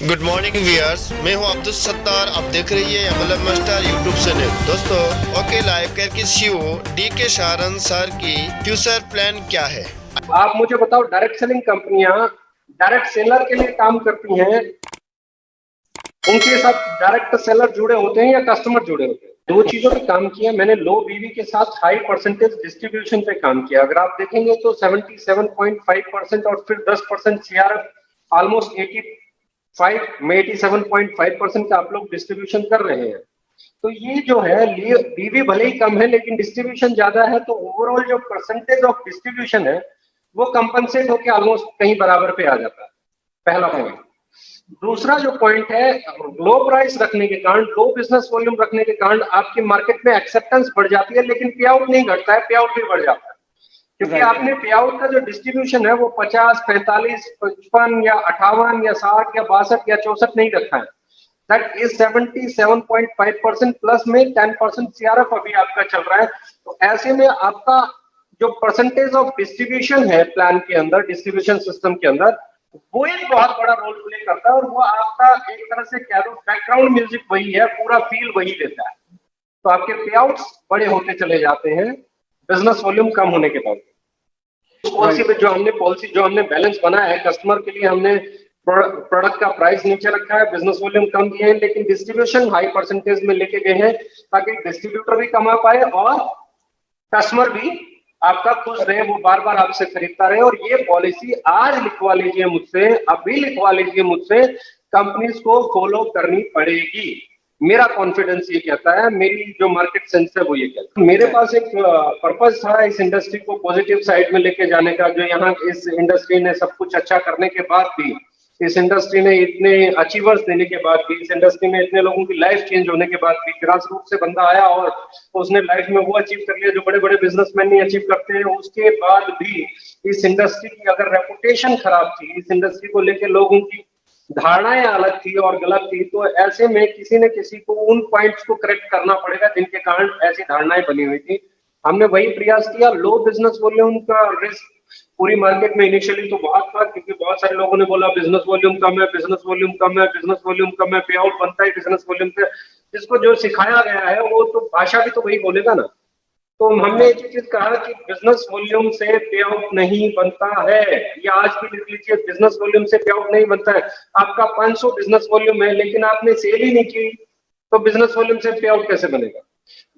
Good morning viewers, मैं हूं अब्दुल सत्तार। आप देख रही है एमएलएम मास्टर यूट्यूब चैनल। दोस्तों, ओके लाइव केयर की सीईओ डी के शारन सर की फ्यूचर प्लान क्या है? आप मुझे बताओ, डायरेक्ट सेलिंग कंपनियां डायरेक्ट सेलर के लिए काम करती हैं, उनके साथ डायरेक्ट सेलर जुड़े होते हैं या कस्टमर जुड़े होते हैं? दो चीजों पे काम किया मैंने। लो बीवी के साथ हाई परसेंटेज डिस्ट्रीब्यूशन पे काम किया। अगर आप देखेंगे तो 77.5% और फिर 10% सीआरएफ, ऑलमोस्ट 85 में 87.5% का आप लोग डिस्ट्रीब्यूशन कर रहे हैं। तो ये जो है, बीवी भले ही कम है लेकिन डिस्ट्रीब्यूशन ज्यादा है, तो ओवरऑल जो परसेंटेज ऑफ डिस्ट्रीब्यूशन है वो कंपनसेट होकर ऑलमोस्ट कहीं बराबर पे आ जाता है। पहला पॉइंट। दूसरा जो पॉइंट है, लो प्राइस रखने के कारण, लो बिजनेस वॉल्यूम रखने के कारण आपकी मार्केट में एक्सेप्टेंस बढ़ जाती है, लेकिन पे आउट नहीं घटता है, पे आउट भी बढ़ जाता है। क्योंकि आपने पे आउट का जो डिस्ट्रीब्यूशन है वो 50, 45, 55 या 58 या 60 या 62 या 64 नहीं रखा है। दैट इज 77.5% प्लस में 10% सीआरएफ अभी आपका चल रहा है। तो ऐसे में आपका जो परसेंटेज ऑफ डिस्ट्रीब्यूशन है प्लान के अंदर, डिस्ट्रीब्यूशन सिस्टम के अंदर, वो एक बहुत बड़ा रोल प्ले करता है। और वो आपका एक तरह से कह दो बैकग्राउंड म्यूजिक वही है, पूरा फील वही देता है। तो आपके पे आउट्स बड़े होते चले जाते हैं बिजनेस वॉल्यूम कम होने के बाद। पॉलिसी पे जो हमने बैलेंस बनाया है कस्टमर के लिए, हमने प्रोडक्ट का प्राइस नीचे रखा है, बिजनेस वॉल्यूम कम किए हैं, लेकिन डिस्ट्रीब्यूशन हाई परसेंटेज में लेके गए हैं ताकि डिस्ट्रीब्यूटर भी कमा पाए और कस्टमर भी आपका खुश रहे, वो बार बार आपसे खरीदता रहे। और ये पॉलिसी आज लिखवा लीजिए मुझसे, अभी लिखवा लीजिए मुझसे, कंपनीज को फॉलो करनी पड़ेगी। मेरा कॉन्फिडेंस ये कहता है, मेरी जो मार्केट सेंस है वो ये कहता है। मेरे पास एक पर्पस था इस इंडस्ट्री को पॉजिटिव साइड में लेके जाने का। जो यहाँ इस इंडस्ट्री ने सब कुछ अच्छा करने के बाद भी, इस इंडस्ट्री ने इतने अचीवर्स देने के बाद भी, इस इंडस्ट्री में इतने लोगों की लाइफ चेंज होने के बाद भी, ग्रास रूट से बंदा आया और उसने लाइफ में वो अचीव कर लिया जो बड़े बड़े बिजनेसमैन नहीं अचीव करते हैं। उसके बाद भी इस इंडस्ट्री की अगर रेपुटेशन खराब थी, इस इंडस्ट्री को लेकर लोगों की धारणाएं अलग थी और गलत थी, तो ऐसे में किसी न किसी को उन पॉइंट्स को करेक्ट करना पड़ेगा जिनके कारण ऐसी धारणाएं बनी हुई थी। हमने वही प्रयास किया। लो बिजनेस वॉल्यूम का रिस्क पूरी मार्केट में इनिशियली तो बहुत था, क्योंकि बहुत सारे लोगों ने बोला बिजनेस वॉल्यूम कम है, बिजनेस वॉल्यूम कम है, बिजनेस वॉल्यूम कम है, पे आउट बनता है बिजनेस वॉल्यूम से। जिसको जो सिखाया गया है वो तो भाषा भी तो वही बोलेगा ना। तो हमने एक चीज कहा कि बिजनेस वॉल्यूम से पे आउट नहीं बनता है। ये आज भी लिख लीजिए, बिजनेस वॉल्यूम से पे आउट नहीं बनता है। आपका 500 बिजनेस वॉल्यूम है लेकिन आपने सेल ही नहीं की, तो बिजनेस वॉल्यूम से पे आउट कैसे बनेगा?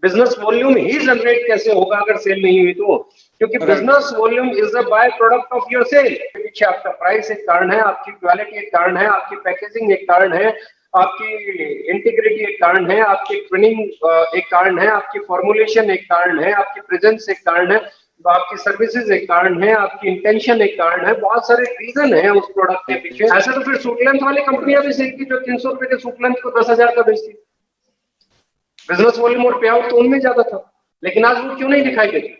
बिजनेस वॉल्यूम ही जनरेट कैसे होगा अगर सेल नहीं हुई तो? क्योंकि business volume is a by product of your sale. पीछे आपका प्राइस एक कारण है, आपकी क्वालिटी एक कारण है, आपकी पैकेजिंग एक कारण है, आपकी इंटीग्रिटी एक कारण है, आपकी ट्रेनिंग एक कारण है, आपकी फॉर्मुलेशन एक कारण है, आपकी प्रेजेंस एक कारण है, आपकी सर्विसेज एक कारण है, आपकी इंटेंशन एक कारण है। बहुत सारे रीजन है उस प्रोडक्ट के पीछे। ऐसे तो फिर सूट लेंथ वाली कंपनियां भी सीखती जो 300 रुपए के सूट लेंथ को 10,000 का बेचती। बिजनेस वॉल्यूम और पे आउट तो उनमें ज्यादा था, लेकिन आज वो क्यों नहीं दिखाई देती?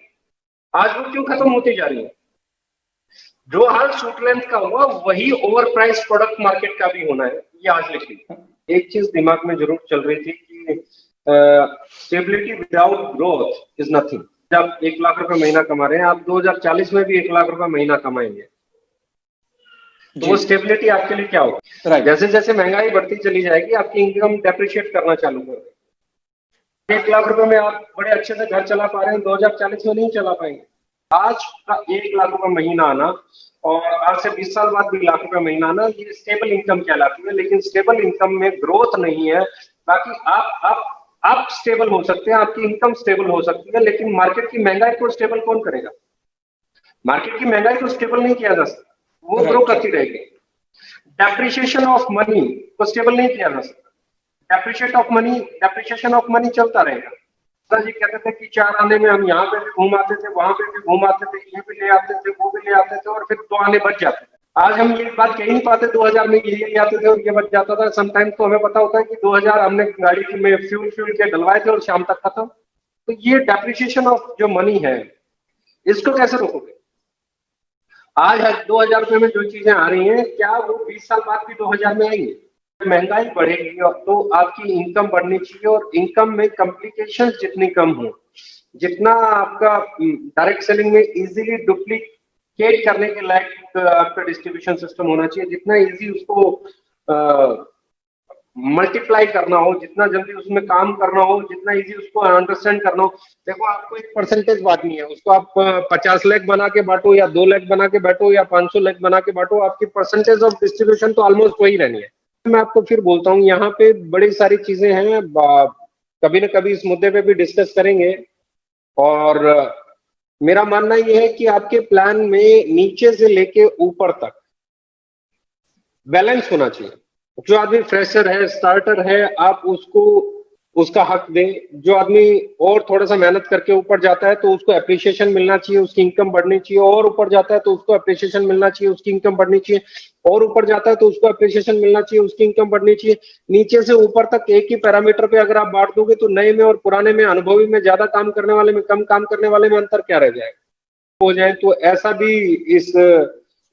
आज वो क्यों खत्म होती जा रही है? जो हाल सूट लेंथ का हुआ वही ओवर प्राइस प्रोडक्ट मार्केट का भी होना है, ये आज लिखी। एक चीज दिमाग में जरूर चल रही थी कि stability without growth is nothing. जब 1 लाख रुपए महीना कमा रहे हैं आप, 2040 में भी 1 लाख रुपए महीना कमाएंगे, तो वो स्टेबिलिटी आपके लिए क्या होगा? जैसे जैसे महंगाई बढ़ती चली जाएगी आपकी इनकम डेप्रिशिएट करना चालू कर देगी। 1 लाख रुपए में आप बड़े अच्छे से घर चला पा रहे हैं, 2040 में नहीं चला पाएंगे। आज का 1 लाख रुपए महीना आना और आज से 20 साल बाद भी लाख रुपए महीना आना, ये स्टेबल इनकम कहलाती है। लेकिन स्टेबल इनकम में ग्रोथ नहीं है। बाकी आप स्टेबल हो सकते हैं, आपकी इनकम स्टेबल हो सकती है, लेकिन मार्केट की महंगाई को स्टेबल कौन करेगा? मार्केट की महंगाई को स्टेबल नहीं किया जा सकता, वो ग्रो करती रहेगी। डेप्रिशिएशन ऑफ मनी को स्टेबल नहीं किया जा सकता। डेप्रिशिएशन ऑफ मनी चलता रहेगा। जी कहते थे कि 4 आने में हम यहाँ पे भी घूम आते थे, वहां पे भी घूम आते थे, ये भी ले आते थे, वो भी ले आते थे, और फिर 2 आने बच जाते थे। आज हम ये बात कह ही नहीं पाते 2000 में ये ले आते थे और ये बच जाता था। समटाइम्स तो हमें पता होता है कि 2000 हमने गाड़ी में फ्यूल के डलवाए थे और शाम तक खत्म। तो ये डेप्रिशिएशन ऑफ जो मनी है, इसको कैसे रोकोगे? आज 2000 रुपए में जो चीजें आ रही हैं, क्या वो 20 साल बाद भी 2000 में आएंगी? महंगाई बढ़ेगी और तो आपकी इनकम बढ़नी चाहिए, और इनकम में कॉम्प्लिकेशंस जितनी कम हो, जितना आपका डायरेक्ट सेलिंग में इजीली डुप्लीकेट करने के लायक आपका डिस्ट्रीब्यूशन सिस्टम होना चाहिए, जितना इजी उसको मल्टीप्लाई करना हो, जितना जल्दी उसमें काम करना हो, जितना इजी उसको अंडरस्टैंड करना हो। देखो आपको एक परसेंटेज बांटनी है, उसको आप 50 लाख बना के बांटो या 2 लाख बना के बांटो या 500 लाख बना के बांटो, आपकी परसेंटेज ऑफ डिस्ट्रीब्यूशन तो ऑलमोस्ट वही रहनी है। मैं आपको फिर बोलता हूँ, यहाँ पे बड़ी सारी चीजें हैं, कभी ना कभी इस मुद्दे पे भी डिस्कस करेंगे। और मेरा मानना यह है कि आपके प्लान में नीचे से लेके ऊपर तक बैलेंस होना चाहिए। जो आदमी फ्रेशर है, स्टार्टर है, आप उसको उसका हक दें। जो आदमी और थोड़ा सा मेहनत करके ऊपर जाता है तो उसको एप्रिसिएशन मिलना चाहिए, उसकी इनकम बढ़नी चाहिए। और ऊपर जाता है तो उसको एप्रिसिएशन मिलना चाहिए, उसकी इनकम बढ़नी चाहिए। और ऊपर जाता है तो उसको एप्रिसिएशन मिलना चाहिए, उसकी इनकम बढ़नी चाहिए। नीचे से ऊपर तक एक ही पैरामीटर पे अगर आप बांट दोगे तो नए में और पुराने में, अनुभवी में ज्यादा काम करने वाले में, कम काम करने वाले में अंतर क्या रह जाएगा हो जाए। तो ऐसा भी इस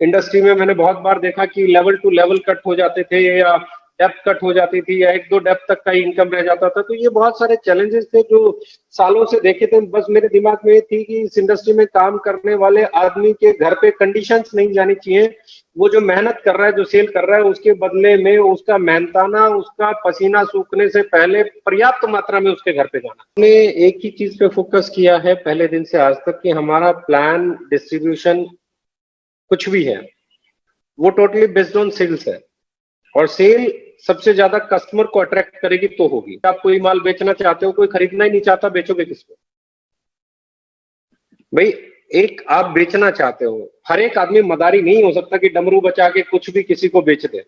इंडस्ट्री में मैंने बहुत बार देखा कि लेवल टू लेवल कट हो जाते थे, या डेप्थ कट हो जाती थी, या 1-2 डेप्थ तक का इनकम रह जाता था। तो ये बहुत सारे चैलेंजेस थे जो सालों से देखे थे। बस मेरे दिमाग में ये थी कि इस इंडस्ट्री में काम करने वाले आदमी के घर पे कंडीशंस नहीं जानी चाहिए। वो जो मेहनत कर रहा है, जो सेल कर रहा है, उसके बदले में उसका मेहनताना, उसका पसीना सूखने से पहले पर्याप्त मात्रा में उसके घर पे जाना। हमने एक ही चीज पे फोकस किया है पहले दिन से आज तक कि हमारा प्लान, डिस्ट्रीब्यूशन कुछ भी है वो टोटली बेस्ड ऑन सेल्स है। और सेल सबसे ज्यादा कस्टमर को अट्रैक्ट करेगी तो होगी। आप कोई माल बेचना चाहते हो, कोई खरीदना ही नहीं चाहता, बेचोगे किसको भाई? एक आप बेचना चाहते हो, हर एक आदमी मदारी नहीं हो सकता कि डमरू बचा के कुछ भी किसी को बेच दे।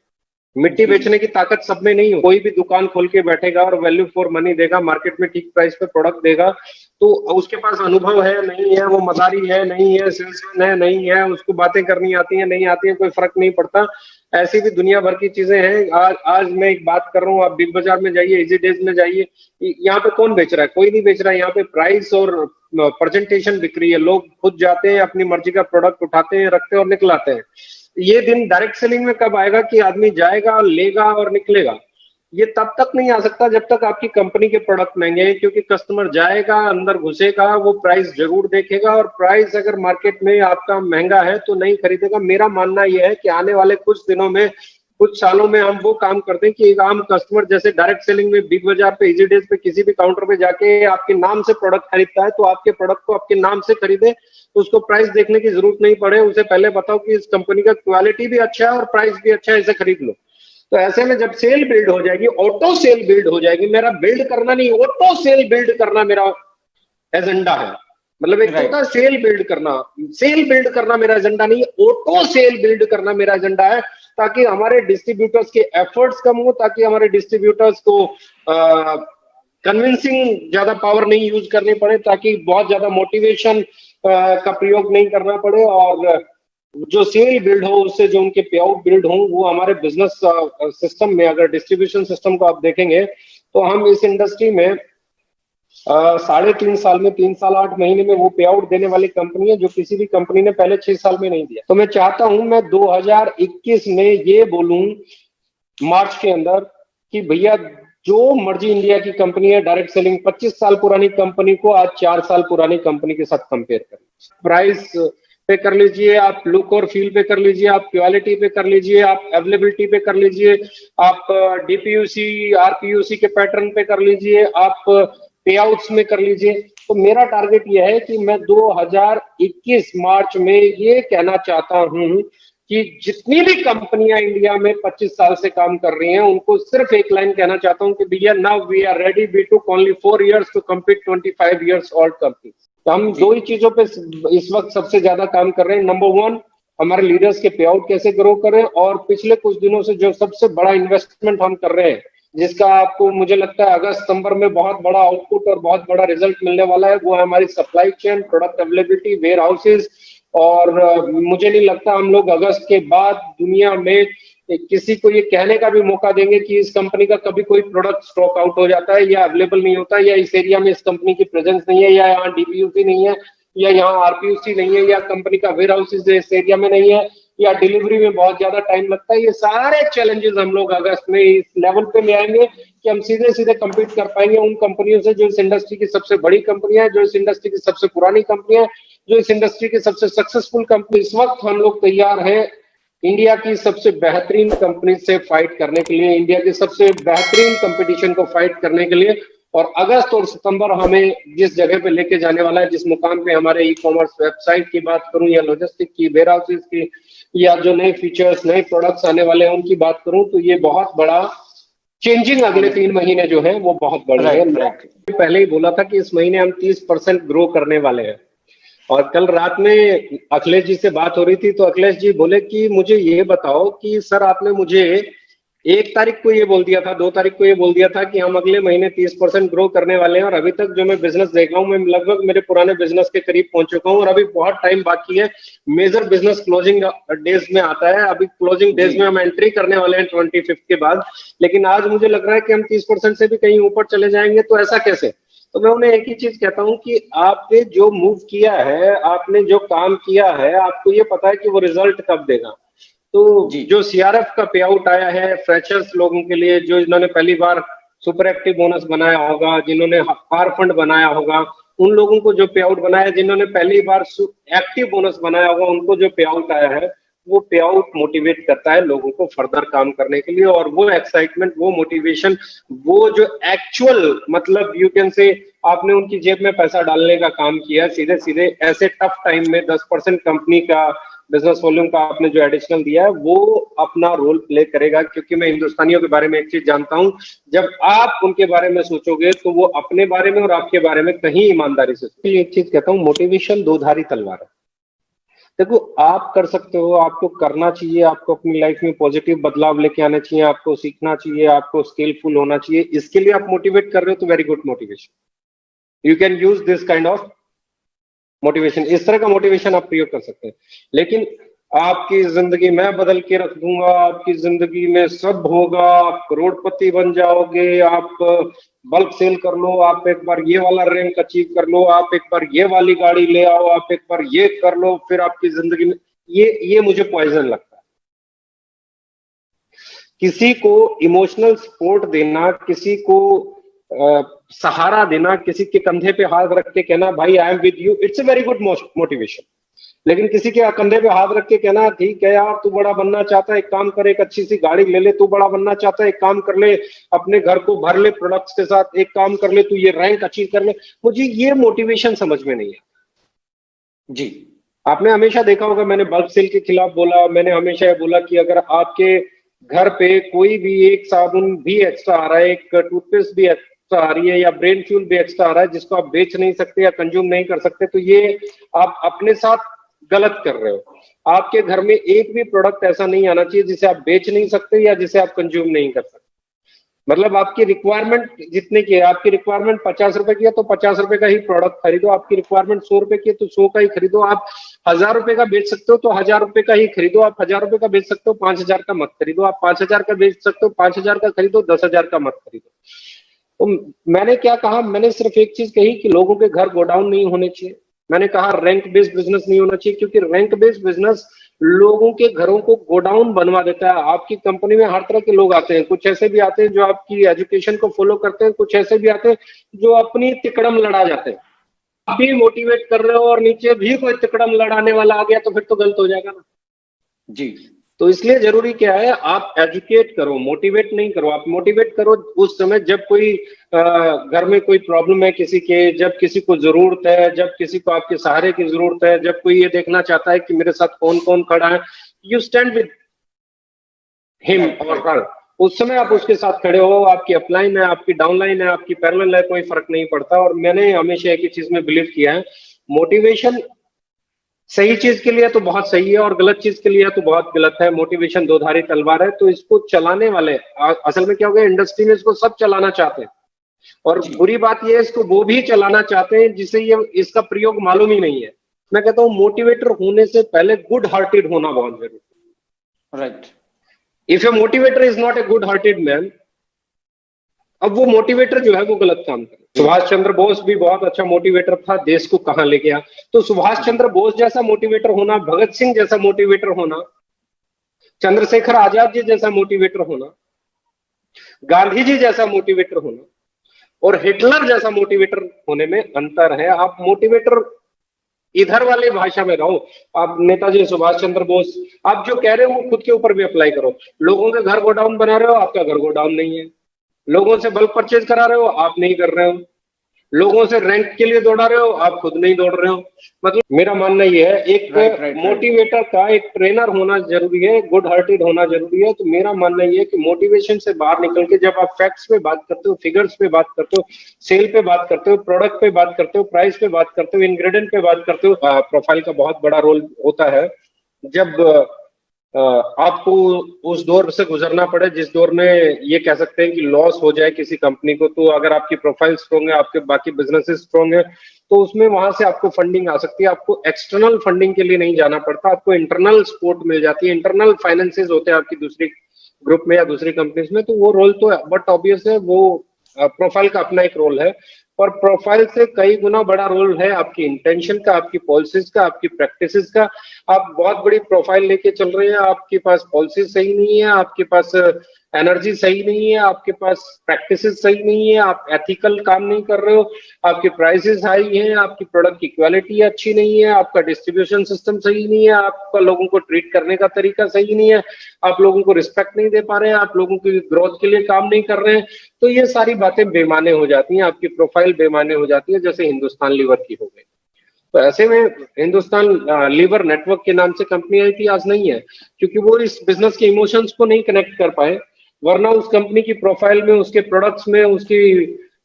मिट्टी बेचने की ताकत सब में नहीं हो। कोई भी दुकान खोल के बैठेगा और वैल्यू फॉर मनी देगा, मार्केट में ठीक प्राइस पे प्रोडक्ट देगा, तो उसके पास अनुभव है नहीं है, वो मदारी है नहीं है, सेल्समैन है नहीं है, उसको बातें करनी आती है नहीं आती है, कोई फर्क नहीं पड़ता। ऐसी भी दुनिया भर की चीजें हैं। आज मैं एक बात कर रहा हूँ, आप बिग बाजार में जाइए, इजी डेज में जाइए, यहाँ पे कौन बेच रहा है? कोई नहीं बेच रहा है। यहाँ पे प्राइस और प्रेजेंटेशन बिक रही है। लोग खुद जाते हैं, अपनी मर्जी का प्रोडक्ट उठाते हैं, रखते हैं और निकलाते हैं। ये दिन डायरेक्ट सेलिंग में कब आएगा कि आदमी जाएगा, लेगा और निकलेगा? ये तब तक नहीं आ सकता जब तक आपकी कंपनी के प्रोडक्ट महंगे हैं, क्योंकि कस्टमर जाएगा, अंदर घुसेगा, वो प्राइस जरूर देखेगा, और प्राइस अगर मार्केट में आपका महंगा है तो नहीं खरीदेगा। मेरा मानना यह है कि आने वाले कुछ दिनों में, कुछ सालों में हम वो काम करते हैं कि एक आम कस्टमर जैसे डायरेक्ट सेलिंग में बिग बाजार पे, इजी डेज पे, किसी भी काउंटर पे जाके आपके नाम से प्रोडक्ट खरीदता है, तो आपके प्रोडक्ट को आपके नाम से खरीदे, तो उसको प्राइस देखने की जरूरत नहीं पड़े। उसे पहले बताओ कि इस कंपनी का क्वालिटी भी अच्छा है और प्राइस भी अच्छा है, इसे खरीद लो। तो ऐसे में जब सेल बिल्ड हो जाएगी, ऑटो सेल बिल्ड हो जाएगी, मेरा बिल्ड करना नहीं, ऑटो सेल बिल्ड करना मेरा एजेंडा है। मतलब एक होता है सेल बिल्ड करना, सेल बिल्ड करना मेरा एजेंडा नहीं, ऑटो सेल बिल्ड करना मेरा एजेंडा है, ताकि हमारे डिस्ट्रीब्यूटर्स के एफर्ट्स कम हो, ताकि हमारे डिस्ट्रीब्यूटर्स को कन्विंसिंग ज्यादा पावर नहीं यूज करनी पड़े, ताकि बहुत ज्यादा मोटिवेशन का प्रयोग नहीं करना पड़े, और जो सेल बिल्ड हो उससे जो उनके पे आउट बिल्ड हो, वो हमारे बिजनेस सिस्टम में, अगर डिस्ट्रीब्यूशन सिस्टम को आप देखेंगे तो हम इस इंडस्ट्री में 3.5 साल में, 3 साल 8 महीने में वो पे आउट देने वाली कंपनी है जो किसी भी कंपनी ने पहले 6 साल में नहीं दिया। तो मैं चाहता हूं मैं 2021 में ये बोलूं मार्च के अंदर कि भैया जो मर्जी इंडिया की कंपनी है, डायरेक्ट सेलिंग 25 साल पुरानी कंपनी को आज 4 साल पुरानी कंपनी के साथ कंपेयर करें। प्राइस पे कर लीजिए, आप लुक और फील पे कर लीजिए, आप क्वालिटी पे कर लीजिए, आप अवेलेबिलिटी पे कर लीजिए, आप डीपीयूसी, आरपीयूसी के पैटर्न पे कर लीजिए, आप पे आउट्स में कर लीजिए। तो मेरा टारगेट यह है कि मैं 2021 मार्च में ये कहना चाहता हूं कि जितनी भी कंपनियां इंडिया में 25 साल से काम कर रही हैं, उनको सिर्फ एक लाइन कहना चाहता हूं कि भैया now we are ready, we took only 4 years to compete 25 years old company. तो हम 2 ही चीजों पे इस वक्त सबसे ज्यादा काम कर रहे हैं। नंबर 1, हमारे लीडर्स के पे आउट कैसे ग्रो करें, और पिछले कुछ दिनों से जो सबसे बड़ा इन्वेस्टमेंट हम कर रहे हैं, जिसका आपको मुझे लगता है अगस्त सितंबर में बहुत बड़ा आउटपुट और बहुत बड़ा रिजल्ट मिलने वाला है, वो है हमारी supply chain, product availability, warehouses. और मुझे नहीं लगता हम लोग अगस्त के बाद दुनिया में किसी को ये कहने का भी मौका देंगे कि इस कंपनी का कभी कोई प्रोडक्ट स्टॉक आउट हो जाता है, या अवेलेबल नहीं होता, या इस एरिया में इस कंपनी की प्रेजेंस नहीं है, या यहाँ डीपीयूसी नहीं है, या यहाँ आरपीयूसी नहीं है, या कंपनी का वेयर हाउस इस एरिया में नहीं है, या डिलीवरी में बहुत ज्यादा टाइम लगता है। ये सारे चैलेंजेस हम लोग अगस्त में इस लेवल पे ले आएंगे कि हम सीधे सीधे कम्पीट कर पाएंगे उन कंपनियों से जो इस इंडस्ट्री की सबसे बड़ी कंपनियां है, जो इस इंडस्ट्री की सबसे पुरानी कंपनी है, जो इस इंडस्ट्री की सबसे सक्सेसफुल कंपनी। इस वक्त हम लोग तैयार हैं इंडिया की सबसे बेहतरीन कंपनी से फाइट करने के लिए, इंडिया के सबसे बेहतरीन कंपटीशन को फाइट करने के लिए, और अगस्त और सितंबर हमें जिस जगह पे लेके जाने वाला है, जिस मुकाम पे हमारे ई कॉमर्स वेबसाइट की बात करूं या लॉजिस्टिक की, वेयर हाउसेज की, या जो नए फीचर्स नए प्रोडक्ट्स आने वाले हैं उनकी बात करूं, तो ये बहुत बड़ा चेंजिंग अगले 3 महीने जो है वो बहुत बड़ी है। मैं पहले ही बोला था कि इस महीने हम 30% ग्रो करने वाले हैं। और कल रात में अखिलेश जी से बात हो रही थी, तो अखिलेश जी बोले कि मुझे ये बताओ कि सर आपने मुझे 1 तारीख को ये बोल दिया था, 2 तारीख को ये बोल दिया था कि हम अगले महीने 30% ग्रो करने वाले हैं, और अभी तक जो मैं बिजनेस देख रहा हूँ, मैं लगभग मेरे पुराने बिजनेस के करीब पहुंच चुका हूँ, और अभी बहुत टाइम बाकी है। मेजर बिजनेस क्लोजिंग डेज में आता है, अभी क्लोजिंग डेज में हम एंट्री करने वाले हैं 25 के बाद, लेकिन आज मुझे लग रहा है कि हम 30% से भी कहीं ऊपर चले जाएंगे। तो ऐसा कैसे? तो मैं उन्हें एक ही चीज कहता हूं कि आपने जो मूव किया है, आपने जो काम किया है, आपको ये पता है कि वो रिजल्ट कब देगा। तो जो सीआरएफ का पे आउट आया है फ्रेशर्स लोगों के लिए, जो इन्होंने पहली बार सुपर एक्टिव बोनस बनाया होगा, जिन्होंने पार फंड बनाया होगा, उन लोगों को जो पे आउट बनाया, जिन्होंने पहली बार एक्टिव बोनस बनाया होगा, उनको जो पे आउट आया है, वो पे आउट मोटिवेट करता है लोगों को फर्दर काम करने के लिए। और वो एक्साइटमेंट, वो मोटिवेशन, वो जो एक्चुअल मतलब यू कैन से आपने उनकी जेब में पैसा डालने का काम किया सीधे सीधे ऐसे टफ टाइम में, 10% कंपनी का बिजनेस वॉल्यूम का आपने जो एडिशनल दिया है, वो अपना रोल प्ले करेगा। क्योंकि मैं हिंदुस्तानियों के बारे में एक चीज जानता हूं, जब आप उनके बारे में सोचोगे तो वो अपने बारे में और आपके बारे में कहीं ईमानदारी से। एक चीज कहता हूं, मोटिवेशन दो धारी तलवार है। देखो, आप कर सकते हो, आपको करना चाहिए, आपको अपनी लाइफ में पॉजिटिव बदलाव लेके आना चाहिए, आपको सीखना चाहिए, आपको स्किलफुल होना चाहिए। इसके लिए आप मोटिवेट कर रहे हो तो very good motivation, you can use this kind of motivation. इस तरह का मोटिवेशन आप प्रयोग कर सकते हैं। लेकिन आपकी जिंदगी मैं बदल के रख दूंगा, आपकी जिंदगी में सब होगा, आप करोड़पति बन जाओगे, आप बल्क सेल कर लो, आप एक बार ये वाला रैंक अचीव कर लो, आप एक बार ये वाली गाड़ी ले आओ, आप एक बार ये कर लो, फिर आपकी जिंदगी में ये मुझे पॉइजन लगता है। किसी को इमोशनल सपोर्ट देना, किसी को सहारा देना, किसी के कंधे पे हाथ रख के कहना भाई I am with you, it's a very good motivation. लेकिन किसी के कंधे पे हाथ रख के कहना ठीक है यार तू बड़ा बनना चाहता है, एक काम कर, एक अच्छी सी गाड़ी ले ले, तू बड़ा बनना चाहता है, एक काम कर ले, अपने घर को भर ले प्रोडक्ट्स के साथ, एक काम कर ले, तू ये रैंक अचीव कर ले, मुझे ये मोटिवेशन समझ में नहीं आता जी। आपने हमेशा देखा होगा, मैंने बल्क सेल के खिलाफ बोला, मैंने हमेशा ये बोला कि अगर आपके घर पे कोई भी एक साबुन भी एक्स्ट्रा आ रहा है, एक टूथपेस्ट भी एक्स्ट्रा आ रही है, या ब्रेन फ्यूल भी एक्स्ट्रा आ रहा है, जिसको आप बेच नहीं सकते या कंज्यूम नहीं कर सकते, तो ये आप अपने साथ गलत कर रहे हो। आपके घर में एक भी प्रोडक्ट ऐसा नहीं आना चाहिए जिसे आप बेच नहीं सकते या जिसे आप कंज्यूम नहीं कर सकते। मतलब आपकी रिक्वायरमेंट जितने की है, आपकी रिक्वायरमेंट 50 रुपए की है तो 50 रुपए का ही प्रोडक्ट खरीदो, आपकी रिक्वायरमेंट 100 रुपए की है तो 100 का ही खरीदो। आप 1000 रुपए का बेच सकते हो तो 1000 रुपए का ही खरीदो, आप 1000 रुपए का बेच सकते हो 5000 का मत खरीदो, आप 5000 का बेच सकते हो 5000 का खरीदो, 10,000 का मत खरीदो। तो मैंने क्या कहा, मैंने सिर्फ एक चीज कही कि लोगों के घर गोडाउन नहीं होने चाहिए। मैंने कहा रैंक बेस्ड बिजनेस नहीं होना चाहिए, क्योंकि रैंक बेस्ड बिजनेस लोगों के घरों को गोडाउन बनवा देता है। आपकी कंपनी में हर तरह के लोग आते हैं, कुछ ऐसे भी आते हैं जो आपकी एजुकेशन को फॉलो करते हैं, कुछ ऐसे भी आते हैं जो अपनी तिकड़म लड़ा जाते हैं। आप भी मोटिवेट कर रहे हो और नीचे भी कोई तिकड़म लड़ाने वाला आ गया तो फिर तो गलत हो जाएगा ना जी। तो इसलिए जरूरी क्या है, आप एजुकेट करो, मोटिवेट नहीं करो। आप मोटिवेट करो उस समय जब कोई घर में कोई प्रॉब्लम है किसी के, जब किसी को जरूरत है, जब किसी को आपके सहारे की जरूरत है, जब कोई ये देखना चाहता है कि मेरे साथ कौन कौन खड़ा है, यू स्टैंड विद हिम और हर। उस समय आप उसके साथ खड़े हो, आपकी अपलाइन है, आपकी डाउनलाइन है, आपकी पैरेलल है, कोई फर्क नहीं पड़ता। और मैंने हमेशा एक ही चीज में बिलीव किया है, मोटिवेशन सही चीज के लिए तो बहुत सही है और गलत चीज के लिए तो बहुत गलत है। मोटिवेशन दो धारी तलवार है। तो इसको चलाने वाले असल में क्या हो गया, इंडस्ट्री में इसको सब चलाना चाहते हैं, और बुरी बात यह है इसको वो भी चलाना चाहते हैं जिसे ये इसका प्रयोग मालूम ही नहीं है। मैं कहता हूं मोटिवेटर होने से पहले गुड हार्टेड होना बहुत जरूरी है। Right, if A motivator is not a good hearted man, अब वो मोटिवेटर जो है वो गलत काम करे। सुभाष चंद्र बोस भी बहुत अच्छा मोटिवेटर था, देश को कहां ले गया। तो सुभाष चंद्र बोस जैसा मोटिवेटर होना, भगत सिंह जैसा मोटिवेटर होना, चंद्रशेखर आजाद जी जैसा मोटिवेटर होना, गांधी जी जैसा मोटिवेटर होना और हिटलर जैसा मोटिवेटर होने में अंतर है। आप मोटिवेटर इधर वाले भाषा में रहो। आप नेताजी सुभाष चंद्र बोस, आप जो कह रहे हो वो खुद के ऊपर भी अप्लाई करो। लोगों के घर गोडाउन बना रहे हो, आपका घर गोडाउन नहीं है। लोगों से बल्क परचेज करा रहे हो, आप नहीं कर रहे हो। लोगों से रैंक के लिए दौड़ा रहे हो, आप खुद नहीं दौड़ रहे हो। मतलब मेरा मानना ये है, एक मोटिवेटर का, एक ट्रेनर होना जरूरी है, गुड हार्टेड होना जरूरी है। तो मेरा मानना ये है कि मोटिवेशन से बाहर निकल के जब आप फैक्ट्स पे बात करते हो, फिगर्स पे बात करते हो, सेल पे बात करते हो, प्रोडक्ट पे बात करते हो, प्राइस पे बात करते हो, इंग्रेडिएंट पे बात करते हो, प्रोफाइल का बहुत बड़ा रोल होता है। जब आपको उस दौर से गुजरना पड़े जिस दौर में ये कह सकते हैं कि लॉस हो जाए किसी कंपनी को, तो अगर आपकी प्रोफाइल स्ट्रॉन्ग है, आपके बाकी बिजनेसेस स्ट्रॉन्ग है, तो उसमें वहां से आपको फंडिंग आ सकती है। आपको एक्सटर्नल फंडिंग के लिए नहीं जाना पड़ता, आपको इंटरनल सपोर्ट मिल जाती है। इंटरनल फाइनेंसेस होते हैं आपकी दूसरी ग्रुप में या दूसरी कंपनीज में, तो वो रोल तो बट ऑब्वियस है, वो प्रोफाइल का अपना एक रोल है। और प्रोफाइल से कई गुना बड़ा रोल है आपकी इंटेंशन का, आपकी पॉलिसीज का, आपकी प्रैक्टिसेस का। आप बहुत बड़ी प्रोफाइल लेके चल रहे हैं, आपके पास पॉलिसी सही नहीं है, आपके पास एनर्जी सही नहीं है, आपके पास प्रैक्टिसेस सही नहीं है, आप एथिकल काम नहीं कर रहे हो, आपके प्राइसेस हाई हैं, आपकी प्रोडक्ट की क्वालिटी अच्छी नहीं है, आपका डिस्ट्रीब्यूशन सिस्टम सही नहीं है, आपका लोगों को ट्रीट करने का तरीका सही नहीं है, आप लोगों को रिस्पेक्ट नहीं दे पा रहे हैं, आप लोगों की ग्रोथ के लिए काम नहीं कर रहे हैं, तो ये सारी बातें बेमाने हो जाती हैं, आपकी प्रोफाइल बेमाने हो जाती है, जैसे हिंदुस्तान लीवर की हो गई। तो ऐसे में हिंदुस्तान लीवर नेटवर्क के नाम से कंपनी आई थी, आज नहीं है, क्योंकि वो इस बिजनेस के इमोशंस को नहीं कनेक्ट कर पाए। वरना उस कंपनी की प्रोफाइल में, उसके प्रोडक्ट्स में, उसकी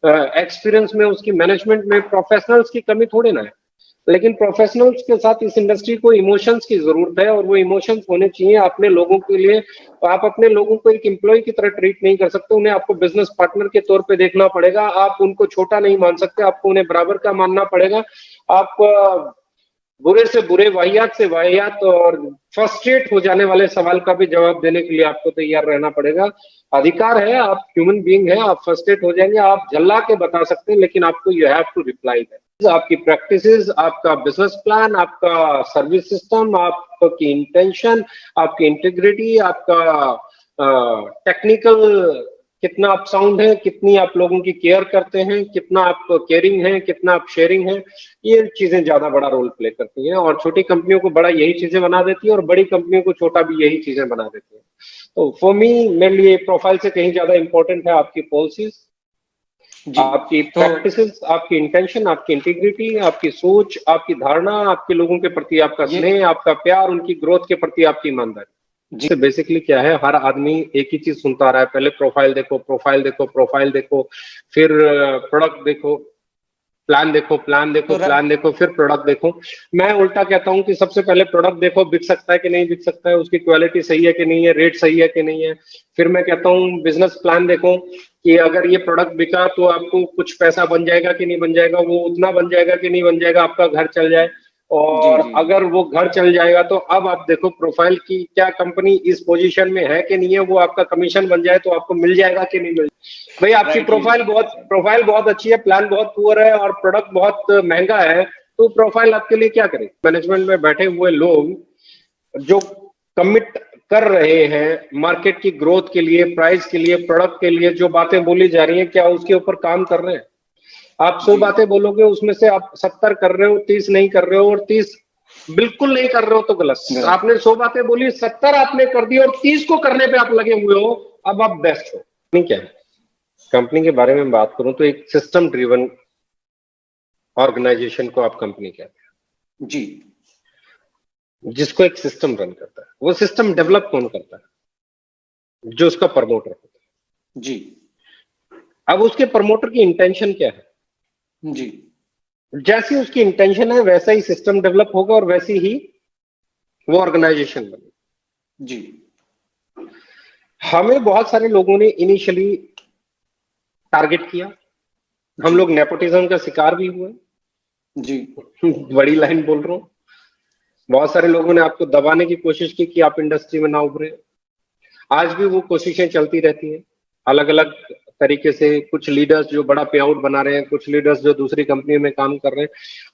एक्सपीरियंस में, उसकी मैनेजमेंट में प्रोफेशनल्स की कमी थोड़ी ना है। लेकिन प्रोफेशनल्स के साथ इस इंडस्ट्री को इमोशंस की जरूरत है, और वो इमोशंस होने चाहिए अपने लोगों के लिए। आप अपने लोगों को एक एम्प्लॉय की तरह ट्रीट नहीं कर सकते, उन्हें आपको बिजनेस पार्टनर के तौर पे देखना पड़ेगा। आप उनको छोटा नहीं मान सकते, आपको उन्हें बराबर का मानना पड़ेगा। आप बुरे से बुरे, वाहियात से वाहियात और फ्रस्ट्रेट हो जाने वाले सवाल का भी जवाब देने के लिए आपको तैयार रहना पड़ेगा। अधिकार है, आप ह्यूमन बीइंग है, आप फ्रस्ट्रेट हो जाएंगे, आप झल्ला के बता सकते हैं, लेकिन आपको you have to reply that. आपकी प्रैक्टिसेस, आपका बिजनेस प्लान, आपका सर्विस सिस्टम, आपकी इंटेंशन, आपकी इंटीग्रिटी, आपका टेक्निकल कितना आप साउंड है, कितनी आप लोगों की केयर करते हैं, कितना आप केयरिंग है, कितना आप शेयरिंग है, ये चीजें ज्यादा बड़ा रोल प्ले करती हैं। और छोटी कंपनियों को बड़ा यही चीजें बना देती है, और बड़ी कंपनियों को छोटा भी यही चीजें बना देती है। तो फॉर मी, मेरे लिए प्रोफाइल से कहीं ज्यादा इंपॉर्टेंट है आपकी पॉलिसीज, आपकी प्रैक्टिसेस, आपकी इंटेंशन, आपकी इंटीग्रिटी, आपकी सोच, आपकी धारणा, आपके लोगों के प्रति आपका स्नेह, आपका प्यार, उनकी ग्रोथ के प्रति आपकी ईमानदारी। जिससे बेसिकली क्या है, हर आदमी एक ही चीज सुनता रहा है, पहले प्रोफाइल देखो, प्रोफाइल देखो, प्रोफाइल देखो, फिर प्रोडक्ट देखो, प्लान देखो, प्लान देखो, प्लान देखो, फिर प्रोडक्ट देखो। मैं उल्टा कहता हूं कि सबसे पहले प्रोडक्ट देखो, बिक सकता है कि नहीं बिक सकता है, उसकी क्वालिटी सही है कि नहीं है, रेट सही है कि नहीं है। फिर मैं कहता हूँ बिजनेस प्लान देखो कि अगर ये प्रोडक्ट बिका तो आपको कुछ पैसा बन जाएगा कि नहीं बन जाएगा, वो उतना बन जाएगा कि नहीं बन जाएगा, आपका घर चल जाए। और अगर वो घर चल जाएगा तो अब आप देखो प्रोफाइल की, क्या कंपनी इस पोजीशन में है कि नहीं है, वो आपका कमीशन बन जाए तो आपको मिल जाएगा कि नहीं मिल। भाई आपकी प्रोफाइल बहुत अच्छी है, प्लान बहुत पुअर है और प्रोडक्ट बहुत महंगा है, तो प्रोफाइल आपके लिए क्या करे। मैनेजमेंट में बैठे हुए लोग जो कमिट कर रहे हैं मार्केट की ग्रोथ के लिए, प्राइस के लिए, प्रोडक्ट के लिए, जो बातें बोली जा रही हैं, क्या उसके ऊपर काम कर रहे हैं। आप 100 बातें बोलोगे, उसमें से आप 70 कर रहे हो, 30 नहीं कर रहे हो, और 30 बिल्कुल नहीं कर रहे हो तो गलत। आपने 100 बातें बोली, 70 आपने कर दी और 30 को करने पे आप लगे हुए हो, अब आप बेस्ट हो। नहीं, क्या है कंपनी के बारे में बात करूं तो एक सिस्टम ड्रिवन ऑर्गेनाइजेशन को आप कंपनी कहते हैं जी, जिसको एक सिस्टम रन करता है। वो सिस्टम डेवलप कौन करता है? जो उसका प्रमोटर होता है जी। अब उसके प्रमोटर की इंटेंशन क्या है जी, जैसी उसकी इंटेंशन है वैसा ही सिस्टम डेवलप होगा और वैसी ही वो ऑर्गेनाइजेशन बनेगी जी। हमें बहुत सारे लोगों ने इनिशियली टारगेट किया, हम लोग नेपोटिज्म का शिकार भी हुए जी। बड़ी लाइन बोल रहा हूं, बहुत सारे लोगों ने आपको दबाने की कोशिश की कि आप इंडस्ट्री में ना उभरे। आज भी वो कोशिशें चलती रहती हैं अलग अलग तरीके से। कुछ लीडर्स जो बड़ा पे आउट बना रहे हैं, कुछ लीडर्स जो दूसरी कंपनी में काम कर रहे हैं।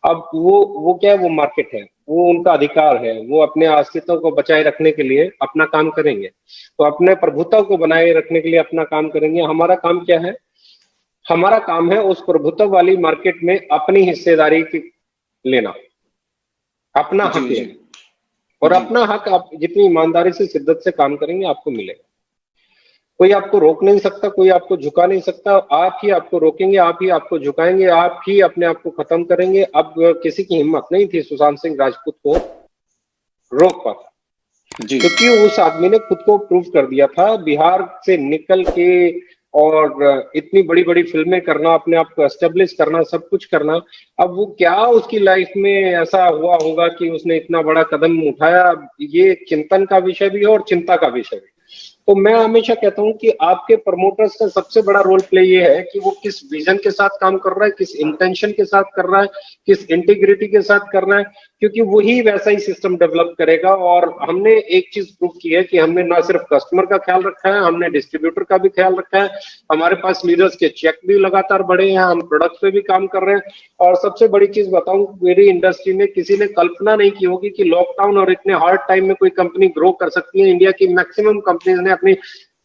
अब वो क्या है, वो मार्केट है, वो उनका अधिकार है, वो अपने अस्तित्व को बचाए रखने के लिए अपना काम करेंगे, तो अपने प्रभुत्व को बनाए रखने के लिए अपना काम करेंगे। हमारा काम क्या है? हमारा काम है उस प्रभुत्व वाली मार्केट में अपनी हिस्सेदारी लेना। अपना जी हक जी लेना, और जी। अपना हक आप जितनी ईमानदारी से शिद्दत से काम करेंगे आपको मिलेगा। कोई आपको रोक नहीं सकता, कोई आपको झुका नहीं सकता, आप ही आपको रोकेंगे, आप ही आपको झुकाएंगे, आप ही अपने आप को खत्म करेंगे। अब किसी की हिम्मत नहीं थी सुशांत सिंह राजपूत को रोक पाता, जी क्योंकि उस आदमी ने खुद को प्रूव कर दिया था बिहार से निकल के, और इतनी बड़ी बड़ी फिल्में करना, अपने आप को एस्टेब्लिश करना, सब कुछ करना। अब वो क्या उसकी लाइफ में ऐसा हुआ होगा कि उसने इतना बड़ा कदम उठाया, ये चिंतन का विषय भी है और चिंता का विषय भी। तो मैं हमेशा कहता हूं कि आपके प्रमोटर्स का सबसे बड़ा रोल प्ले ये है कि वो किस विजन के साथ काम कर रहा है, किस इंटेंशन के साथ कर रहा है, किस इंटीग्रिटी के साथ कर रहा है, क्योंकि वही वैसा ही सिस्टम डेवलप करेगा। और हमने एक चीज प्रूव की है कि हमने ना सिर्फ कस्टमर का ख्याल रखा है, हमने डिस्ट्रीब्यूटर का भी ख्याल रखा है। हमारे पास लीडर्स के चेक भी लगातार बढ़े हैं, हम प्रोडक्ट पे भी काम कर रहे हैं। और सबसे बड़ी चीज बताऊं, मेरी इंडस्ट्री में किसी ने कल्पना नहीं की होगी कि लॉकडाउन और इतने हार्ड टाइम में कोई कंपनी ग्रो कर सकती है। इंडिया की मैक्सिमम कंपनीज ने अपनी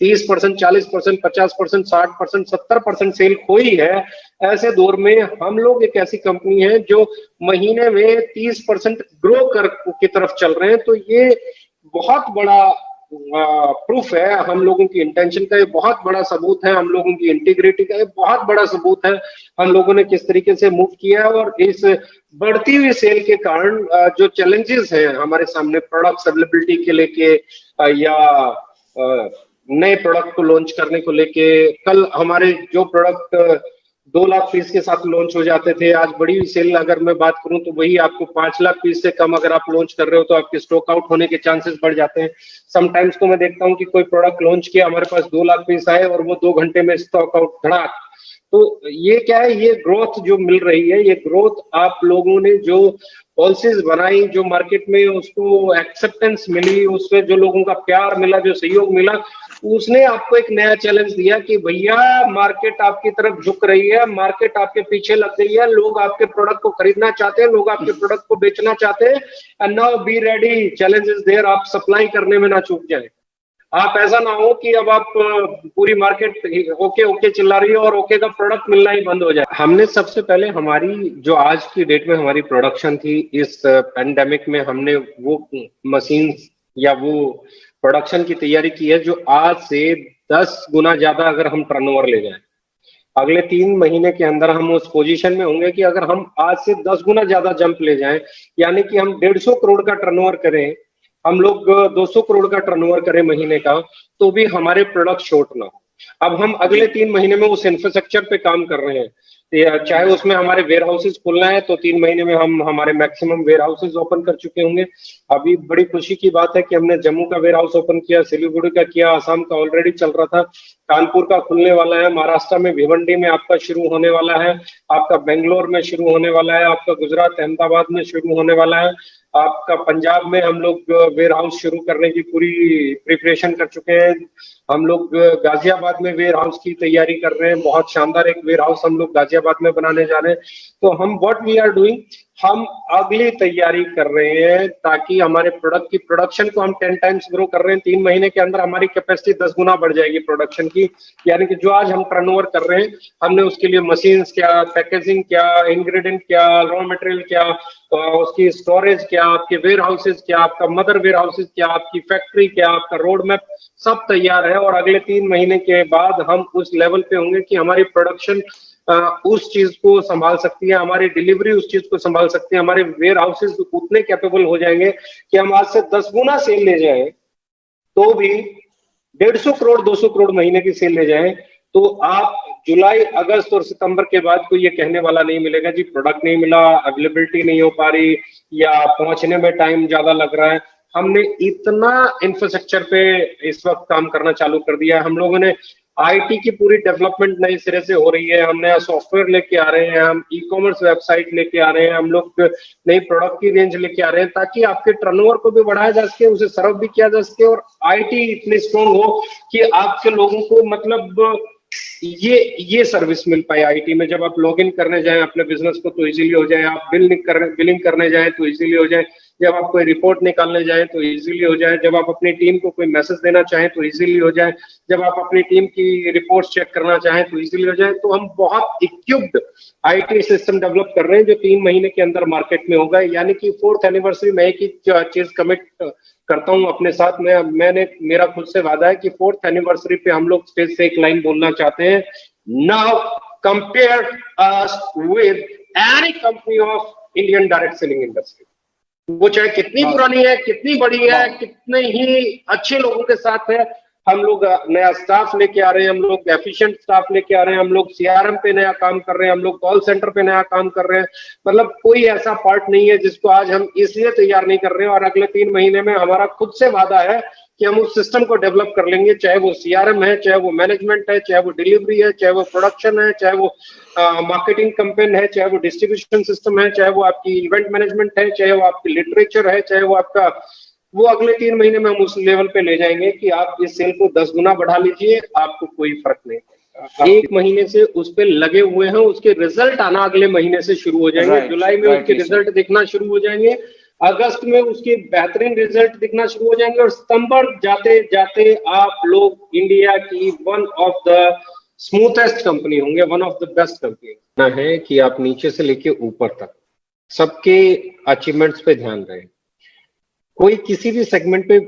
30%, 40%, 50%, 60%, 70% सेल खोई है। ऐसे दौर में हम लोग एक ऐसी कंपनी है जो महीने में 30% ग्रो कर की तरफ चल रहे हैं। तो ये बहुत बड़ा प्रूफ है हम लोगों की इंटेंशन का, ये बहुत बड़ा सबूत है हम लोगों की इंटीग्रिटी का, ये बहुत बड़ा सबूत है हम लोगों ने किस तरीके से मूव किया है। और इस बढ़ती हुई सेल के कारण जो चैलेंजेस हैं हमारे सामने प्रोडक्ट अवेलेबिलिटी के लेके, या नए प्रोडक्ट को लॉन्च करने को लेके, कल हमारे जो प्रोडक्ट 2 लाख पीस के साथ लॉन्च हो जाते थे, आज बड़ी सेल अगर मैं बात करूं तो वही आपको 5 लाख पीस से कम अगर आप लॉन्च कर रहे हो तो आपके स्टॉक आउट होने के चांसेस बढ़ जाते हैं। समटाइम्स को मैं देखता हूं कि कोई प्रोडक्ट लॉन्च किया, हमारे पास 2 लाख पीस आए और वो 2 घंटे में स्टॉक आउट धड़ाक। तो ये क्या है, ये ग्रोथ जो मिल रही है, ये ग्रोथ आप लोगों ने जो पॉलिसीज बनाई, जो मार्केट में उसको एक्सेप्टेंस मिली, उसमें जो लोगों का प्यार मिला, जो सहयोग मिला, उसने आपको एक नया चैलेंज दिया कि भैया मार्केट आपकी तरफ झुक रही है, मार्केट आपके पीछे लग गई है, लोग आपके प्रोडक्ट को खरीदना चाहते हैं, लोग आपके प्रोडक्ट को बेचना चाहते हैं। And now be ready, challenge is there, आप सप्लाई करने में ना चूक जाए। आप ऐसा ना हो कि अब आप पूरी मार्केट ओके ओके चिल्ला रही है और ओके का प्रोडक्ट मिलना ही बंद हो जाए। हमने सबसे पहले हमारी जो आज की डेट में हमारी प्रोडक्शन थी, इस पेंडेमिक में हमने वो मशीन या वो प्रोडक्शन की तैयारी की है जो आज से 10 गुना ज्यादा अगर हम टर्नओवर ले जाएं, अगले 3 महीने के अंदर हम उस पोजीशन में होंगे कि अगर हम आज से 10 गुना ज्यादा जंप ले जाएं, यानी कि हम 150 करोड़ का टर्नओवर करें, हम लोग 200 करोड़ का टर्नओवर करें महीने का, तो भी हमारे प्रोडक्ट शॉर्ट ना हो। अब हम अगले 3 महीने में उस इंफ्रास्ट्रक्चर पे काम कर रहे हैं, चाहे उसमें हमारे वेयर हाउसेज खुलना है तो 3 महीने में हम हमारे मैक्सिमम वेयर हाउसेज ओपन कर चुके होंगे। अभी बड़ी खुशी की बात है कि हमने जम्मू का वेयर हाउस ओपन किया, सिलीगुड़ी का किया, असम का ऑलरेडी चल रहा था, कानपुर का खुलने वाला है, महाराष्ट्र में भिवंडी में आपका शुरू होने वाला है, आपका बेंगलोर में शुरू होने वाला है, आपका गुजरात अहमदाबाद में शुरू होने वाला है, आपका पंजाब में हम लोग वेयर हाउस शुरू करने की पूरी प्रिपरेशन कर चुके हैं। हम लोग गाजियाबाद में वेयर हाउस की तैयारी कर रहे हैं, बहुत शानदार एक वेयर हाउस हम लोग गाजियाबाद में बनाने जा रहे हैं। तो हम व्हाट वी आर डूइंग, हम अगली तैयारी कर रहे हैं ताकि हमारे प्रोडक्ट की प्रोडक्शन को हम 10 टाइम्स ग्रो कर रहे हैं। 3 महीने के अंदर हमारी कैपेसिटी 10 गुना बढ़ जाएगी प्रोडक्शन की, यानी कि जो आज हम टर्नओवर कर रहे हैं, हमने उसके लिए मशीन्स क्या, पैकेजिंग क्या, इंग्रेडिएंट क्या, रॉ मटेरियल क्या, उसकी स्टोरेज क्या, आपके वेयर हाउसेज क्या, आपका मदर वेयर हाउसेज क्या, आपकी फैक्ट्री क्या, आपका रोड मैप सब तैयार है। और अगले 3 महीने के बाद हम उस लेवल पे होंगे कि हमारी प्रोडक्शन उस चीज को संभाल सकती है, हमारी डिलीवरी उस चीज को संभाल सकती है, हमारे वेयर हाउसेज उतने कैपेबल हो जाएंगे कि हम आज से 10 गुना सेल ले जाएं तो भी 150 करोड़ 200 करोड़ महीने की सेल ले जाएं तो आप जुलाई अगस्त और सितंबर के बाद कोई ये कहने वाला नहीं मिलेगा जी प्रोडक्ट नहीं मिला, अवेलेबिलिटी नहीं हो पा रही या पहुंचने में टाइम ज्यादा लग रहा है। हमने इतना इंफ्रास्ट्रक्चर पे इस वक्त काम करना चालू कर दिया है। हम लोगों ने आईटी की पूरी डेवलपमेंट नई सिरे से हो रही है, हम नया सॉफ्टवेयर लेके आ रहे हैं, हम ई कॉमर्स वेबसाइट लेके आ रहे हैं, हम लोग नई प्रोडक्ट की रेंज लेके आ रहे हैं ताकि आपके टर्नओवर को भी बढ़ाया जा सके, उसे सर्व भी किया जा सके और आईटी इतनी स्ट्रांग हो कि आपके लोगों को मतलब ये सर्विस मिल पाए आईटी में। जब आप लॉग इन करने जाएं अपने बिजनेस को तो इजीली हो जाए, आप बिलिंग करने जाएं तो इजीली हो जाए, जब आप कोई रिपोर्ट निकालने जाएं तो इजीली हो जाए, जब आप अपनी टीम को कोई मैसेज देना चाहें तो इजीली हो जाए, जब आप अपनी टीम की रिपोर्ट्स चेक करना चाहें तो इजीली हो जाए। तो हम बहुत इक्विप्ड आईटी सिस्टम डेवलप कर रहे हैं जो 3 महीने के अंदर मार्केट में होगा। यानी कि 4th एनिवर्सरी में एक ही चीज कमिट करता हूं अपने साथ में, मैंने मेरा खुद से वादा है कि 4th एनिवर्सरी पे हम लोग स्टेज से एक लाइन बोलना चाहते हैं, now compare us with any company of Indian direct selling industry. वो चाहे कितनी पुरानी है, कितनी बड़ी है, कितने ही अच्छे लोगों के साथ है, हम लोग नया स्टाफ लेके आ रहे हैं, हम लोग एफिशिएंट स्टाफ लेके आ रहे हैं, हम लोग सीआरएम पे नया काम कर रहे हैं, हम लोग कॉल सेंटर पे नया काम कर रहे हैं। मतलब कोई ऐसा पार्ट नहीं है जिसको आज हम इसलिए तैयार नहीं कर रहे हैं। और अगले 3 महीने में हमारा खुद से वादा है कि हम उस सिस्टम को डेवलप कर लेंगे, चाहे वो सीआरएम है, चाहे वो मैनेजमेंट है, चाहे वो डिलीवरी है, चाहे वो प्रोडक्शन है, चाहे वो मार्केटिंग कैंपेन है, चाहे वो डिस्ट्रीब्यूशन सिस्टम है, चाहे वो आपकी इवेंट मैनेजमेंट है, चाहे वो आपकी लिटरेचर है, चाहे वो आपका, वो अगले 3 महीने में हम उस लेवल पे ले जाएंगे कि आप इस सेल को 10 गुना बढ़ा लीजिए, आपको कोई फर्क नहीं पड़ेगा। 1 महीने से उस पे लगे हुए हैं, उसके रिजल्ट आना अगले महीने से शुरू हो जाएंगे। जुलाई में उसके रिजल्ट दिखना शुरू हो जाएंगे, अगस्त में उसके बेहतरीन रिजल्ट दिखना शुरू हो जाएंगे, और सितंबर जाते जाते आप लोग इंडिया की one of the smoothest company होंगे, one of the best company है कि आप नीचे से लेके ऊपर तक सबके अचीवमेंट्स पे ध्यान रहे, कोई किसी भी सेगमेंट पे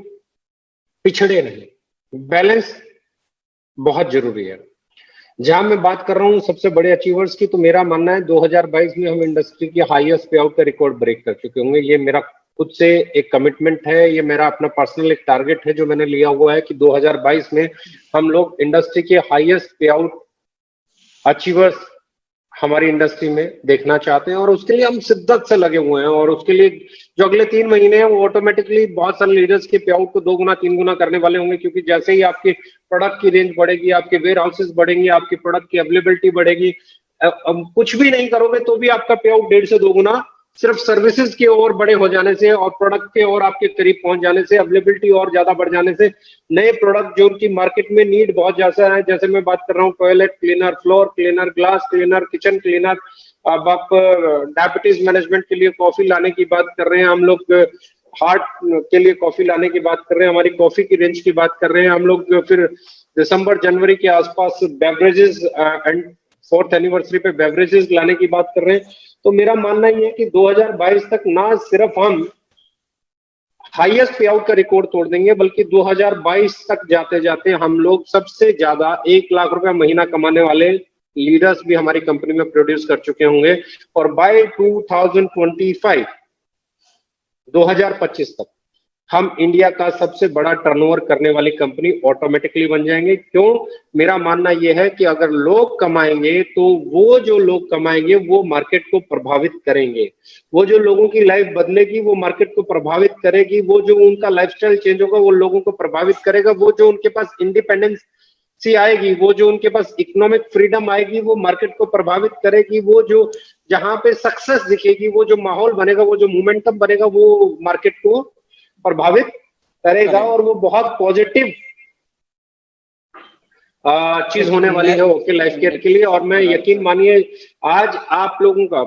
पिछड़े नहीं। बैलेंस बहुत जरूरी है। जहां मैं बात कर रहा हूं सबसे बड़े अचीवर्स की, तो मेरा मानना है 2022 में हम इंडस्ट्री की हाईएस्ट पे आउट का रिकॉर्ड ब्रेक कर चुके होंगे। ये मेरा खुद से एक कमिटमेंट है, ये मेरा अपना पर्सनल एक टारगेट है जो मैंने लिया हुआ है कि 2022 में हम लोग इंडस्ट्री के हाईएस्ट पे आउट अचीवर्स हमारी इंडस्ट्री में देखना चाहते हैं, और उसके लिए हम शिद्दत से लगे हुए हैं। और उसके लिए जो अगले 3 महीने हैं वो ऑटोमेटिकली बहुत सारे लीडर्स के पे आउट को 2 गुना 3 गुना करने वाले होंगे, क्योंकि जैसे ही आपके प्रोडक्ट की रेंज बढ़ेगी, आपके वेयर हाउसेस बढ़ेंगे, आपकी प्रोडक्ट की अवेलेबिलिटी बढ़ेगी, कुछ भी नहीं करोगे तो भी आपका पे आउट 1.5 से 2 गुना सिर्फ सर्विसेज के और बड़े हो जाने से और प्रोडक्ट के और आपके करीब पहुंच जाने से, अवेलेबिलिटी और ज्यादा बढ़ जाने से, नए प्रोडक्ट जो उनकी मार्केट में नीड बहुत ज्यादा है, जैसे मैं बात कर रहा हूँ toilet cleaner, floor cleaner, glass cleaner, kitchen cleaner, अब आप डायबिटीज मैनेजमेंट के लिए कॉफी लाने की बात कर रहे हैं, हम लोग हार्ट के लिए कॉफी लाने की बात कर रहे हैं, हमारी कॉफी की रेंज की बात कर रहे हैं हम लोग, फिर दिसंबर जनवरी के आसपास बेवरेजेस एंड 4th एनिवर्सरी पे बेवरेजेस लाने की बात कर रहे हैं। तो मेरा मानना ये है कि 2022 तक ना सिर्फ हम हाईएस्ट पे आउट का रिकॉर्ड तोड़ देंगे, बल्कि 2022 तक जाते जाते हम लोग सबसे ज्यादा 1 लाख रुपया महीना कमाने वाले लीडर्स भी हमारी कंपनी में प्रोड्यूस कर चुके होंगे। और बाय 2025 तक हम इंडिया का सबसे बड़ा टर्नओवर करने वाली कंपनी ऑटोमेटिकली बन जाएंगे। क्यों? मेरा मानना यह है कि अगर लोग कमाएंगे तो वो जो लोग कमाएंगे वो मार्केट को प्रभावित करेंगे, वो जो लोगों की लाइफ बदलेगी वो मार्केट को प्रभावित करेगी, वो जो उनका लाइफस्टाइल चेंज होगा वो लोगों को प्रभावित करेगा, वो जो उनके पास इंडिपेंडेंस आएगी, वो जो उनके पास इकोनॉमिक फ्रीडम आएगी वो मार्केट को प्रभावित करेगी, वो जो जहां पे सक्सेस दिखेगी, वो जो माहौल बनेगा, वो जो मोमेंटम बनेगा वो मार्केट को प्रभावित करेगा, और वो बहुत पॉजिटिव चीज होने वाली है ओके लाइफ केयर के लिए। और मैं यकीन मानिए आज आप लोगों का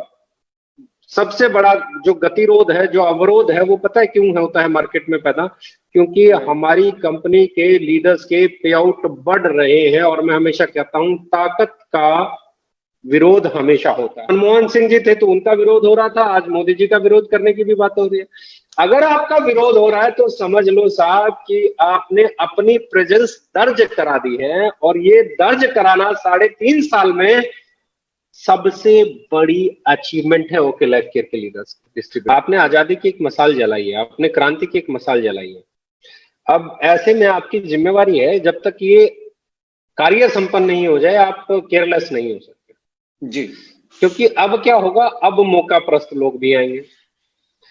सबसे बड़ा जो गतिरोध है, जो अवरोध है, वो पता है क्यों होता है मार्केट में पैदा? क्योंकि हमारी कंपनी के लीडर्स के पे आउट बढ़ रहे हैं। और मैं हमेशा कहता हूं ताकत का विरोध हमेशा होता है। मनमोहन सिंह जी थे तो उनका विरोध हो रहा था, आज मोदी जी का विरोध करने की भी बात हो रही है। अगर आपका विरोध हो रहा है तो समझ लो साहब कि आपने अपनी प्रेजेंस दर्ज करा दी है, और ये दर्ज कराना 3.5 साल में सबसे बड़ी अचीवमेंट है ओके लाइफ केयर के लीडर्स डिस्ट्रीब्यूटर। आपने आजादी की एक मिसाल जलाई है, आपने क्रांति की एक मिसाल जलाई है। अब ऐसे में आपकी जिम्मेवारी है, जब तक ये कार्य संपन्न नहीं हो जाए आप केयरलेस नहीं हो सकते जी। क्योंकि अब क्या होगा, अब मौका प्रस्त लोग भी आएंगे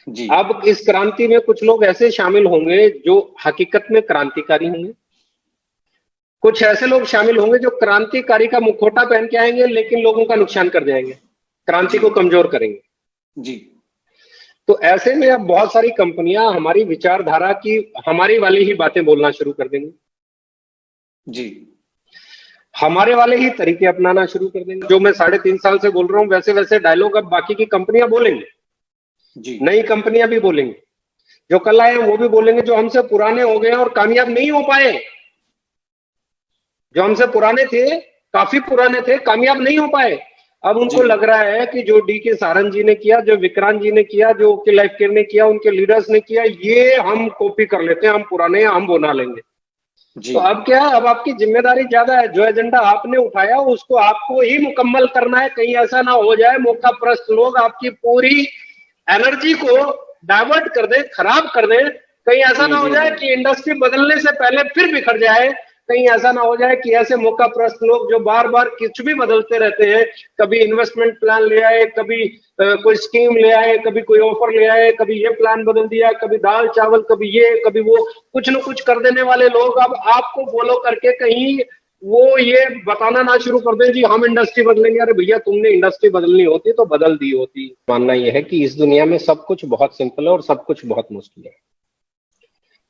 जी। अब इस क्रांति में कुछ लोग ऐसे शामिल होंगे जो हकीकत में क्रांतिकारी होंगे, कुछ ऐसे लोग शामिल होंगे जो क्रांतिकारी का मुखौटा पहन के आएंगे लेकिन लोगों का नुकसान कर जाएंगे, क्रांति को कमजोर करेंगे जी। तो ऐसे में अब बहुत सारी कंपनियां हमारी विचारधारा की हमारी वाली ही बातें बोलना शुरू कर देंगी जी। हमारे वाले ही तरीके अपनाना शुरू कर देंगे। जो मैं 3.5 साल से बोल रहा हूं वैसे वैसे डायलॉग अब बाकी की कंपनियां बोलेंगे जी। नई कंपनियां भी बोलेंगी। जो कल आए हैं वो भी बोलेंगे, जो हमसे पुराने हो गए और कामयाब नहीं हो पाए, जो हमसे पुराने थे, काफी पुराने थे, कामयाब नहीं हो पाए, अब उनको लग रहा है कि जो डी के सारन जी ने किया, जो विक्रांत जी ने किया, जो ओके लाइफ केयर ने किया, उनके लीडर्स ने किया, ये हम कॉपी कर लेते हैं, हम पुराने हैं, हम बना लेंगे। तो अब क्या है, अब आपकी जिम्मेदारी ज्यादा है, जो एजेंडा आपने उठाया उसको आपको ही मुकम्मल करना है। कहीं ऐसा ना हो जाए मौका प्रस्त लोग आपकी पूरी एनर्जी को डाइवर्ट कर दे, खराब कर दे। कहीं ऐसा ना हो जाए कि इंडस्ट्री बदलने से पहले फिर बिखर जाए। कहीं ऐसा ना हो जाए कि ऐसे मौका प्रस्त लोग जो बार बार कुछ भी बदलते रहते हैं, कभी इन्वेस्टमेंट प्लान ले आए, कभी कोई स्कीम ले आए, कभी कोई ऑफर ले आए, कभी ये प्लान बदल दिया, कभी दाल चावल, कभी ये कभी वो, कुछ न कुछ कर देने वाले लोग अब आपको फॉलो करके कहीं वो ये बताना ना शुरू कर दें जी हम इंडस्ट्री बदलेंगे। अरे भैया, तुमने इंडस्ट्री बदलनी होती तो बदल दी होती। मानना यह है कि इस दुनिया में सब कुछ बहुत सिंपल है और सब कुछ बहुत मुश्किल है।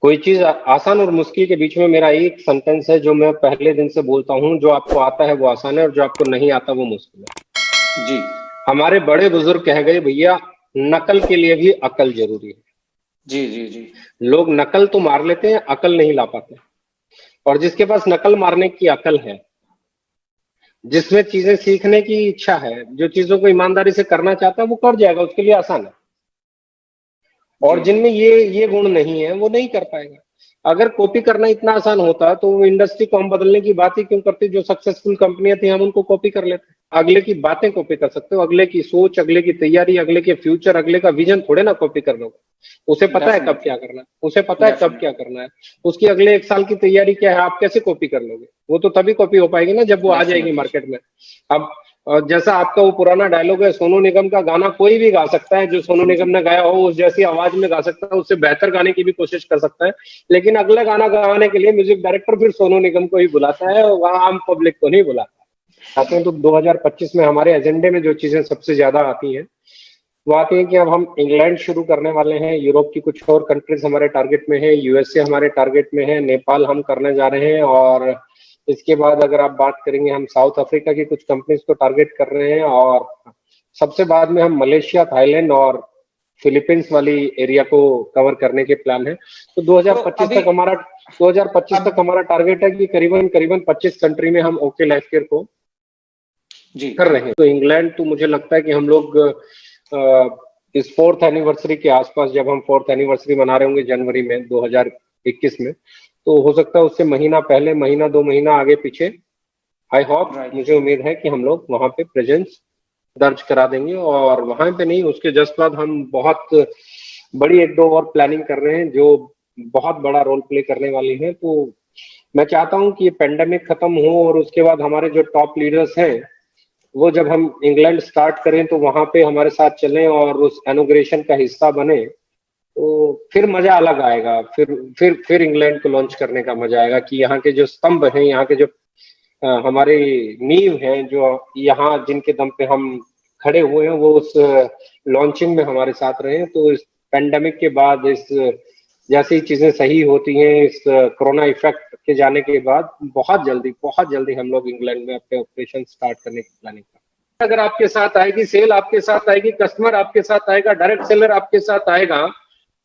कोई चीज आसान और मुश्किल के बीच में मेरा एक सेंटेंस है जो मैं पहले दिन से बोलता हूँ, जो आपको आता है वो आसान है और जो आपको नहीं आता वो मुश्किल है। जी, हमारे बड़े बुजुर्ग कह गए भैया, नकल के लिए भी अकल जरूरी है। जी, जी, जी, लोग नकल तो मार लेते हैं, अकल नहीं ला पाते। और जिसके पास नकल मारने की अकल है, जिसमें चीजें सीखने की इच्छा है, जो चीजों को ईमानदारी से करना चाहता है, वो कर जाएगा, उसके लिए आसान है। और जिनमें ये गुण नहीं है वो नहीं कर पाएगा। अगर कॉपी करना इतना आसान होता तो इंडस्ट्री को हम बदलने की बात ही क्यों करते? जो सक्सेसफुल कंपनियां थी हम उनको कॉपी कर लेते। अगले की बातें कॉपी कर सकते हो, अगले की सोच, अगले की तैयारी, अगले के फ्यूचर, अगले का विजन थोड़े ना कॉपी कर लोगे। उसे पता है कब क्या करना है, उसे पता है कब क्या करना है, उसकी अगले 1 साल की तैयारी क्या है, आप कैसे कॉपी कर लोगे? वो तो तभी कॉपी हो पाएगी ना जब वो आ जाएगी मार्केट में। अब जैसा आपका वो पुराना डायलॉग है, सोनू निगम का गाना कोई भी गा सकता है, जो सोनू निगम ने गाया हो उस जैसी आवाज में गा सकता है, उससे बेहतर गाने की भी कोशिश कर सकता है, लेकिन अगला गाना गाने के लिए म्यूजिक डायरेक्टर फिर सोनू निगम को ही बुलाता है, वहां आम पब्लिक को नहीं बुलाता। आते हैं तो 2025 में हमारे एजेंडे में जो चीजें सबसे ज्यादा आती हैं वो आती है कि अब हम इंग्लैंड शुरू करने वाले हैं, यूरोप की कुछ और कंट्रीज हमारे टारगेट में है, यूएसए हमारे टारगेट में है, नेपाल हम करने जा रहे हैं, और इसके बाद अगर आप बात करेंगे हम साउथ अफ्रीका की कुछ कंपनीज को टारगेट कर रहे हैं, और सबसे बाद में हम मलेशिया, थाईलैंड और फिलीपींस वाली एरिया को कवर करने के प्लान है। तो 2025 तक हमारा टारगेट है कि करीबन 25 कंट्री में हम ओके लाइफ केयर को जी कर रहे हैं। तो इंग्लैंड, तो मुझे लगता है कि हम लोग इस 4th एनिवर्सरी के आसपास, जब हम 4th एनिवर्सरी मना रहे होंगे जनवरी में 2021 में, तो हो सकता है उससे महीना पहले, महीना 2 महीना आगे पीछे, आई होप, मुझे उम्मीद है कि हम लोग वहां पे प्रेजेंस दर्ज करा देंगे। और वहां पे नहीं, उसके जस्ट बाद हम बहुत बड़ी 1-2 और प्लानिंग कर रहे हैं जो बहुत बड़ा रोल प्ले करने वाली है। तो मैं चाहता हूं कि ये पेंडेमिक खत्म हो और उसके बाद हमारे जो टॉप लीडर्स हैं वो जब हम इंग्लैंड स्टार्ट करें तो वहां पे हमारे साथ चलें और उस इनॉग्रेशन का हिस्सा बने, तो फिर मजा अलग आएगा। फिर इंग्लैंड को लॉन्च करने का मजा आएगा कि यहाँ के जो स्तंभ हैं, यहाँ के जो हमारे नींव हैं, जो यहाँ जिनके दम पे हम खड़े हुए हैं, वो उस लॉन्चिंग में हमारे साथ रहे। तो इस पेंडेमिक के बाद, इस जैसी चीजें सही होती हैं, इस कोरोना इफेक्ट के जाने के बाद बहुत जल्दी हम लोग इंग्लैंड में अपने ऑपरेशन स्टार्ट करने की प्लानिंग कर रहे हैं। अगर आपके साथ आएगी, सेल आपके साथ आएगी, कस्टमर आपके साथ आएगा, डायरेक्ट सेलर आपके साथ आएगा,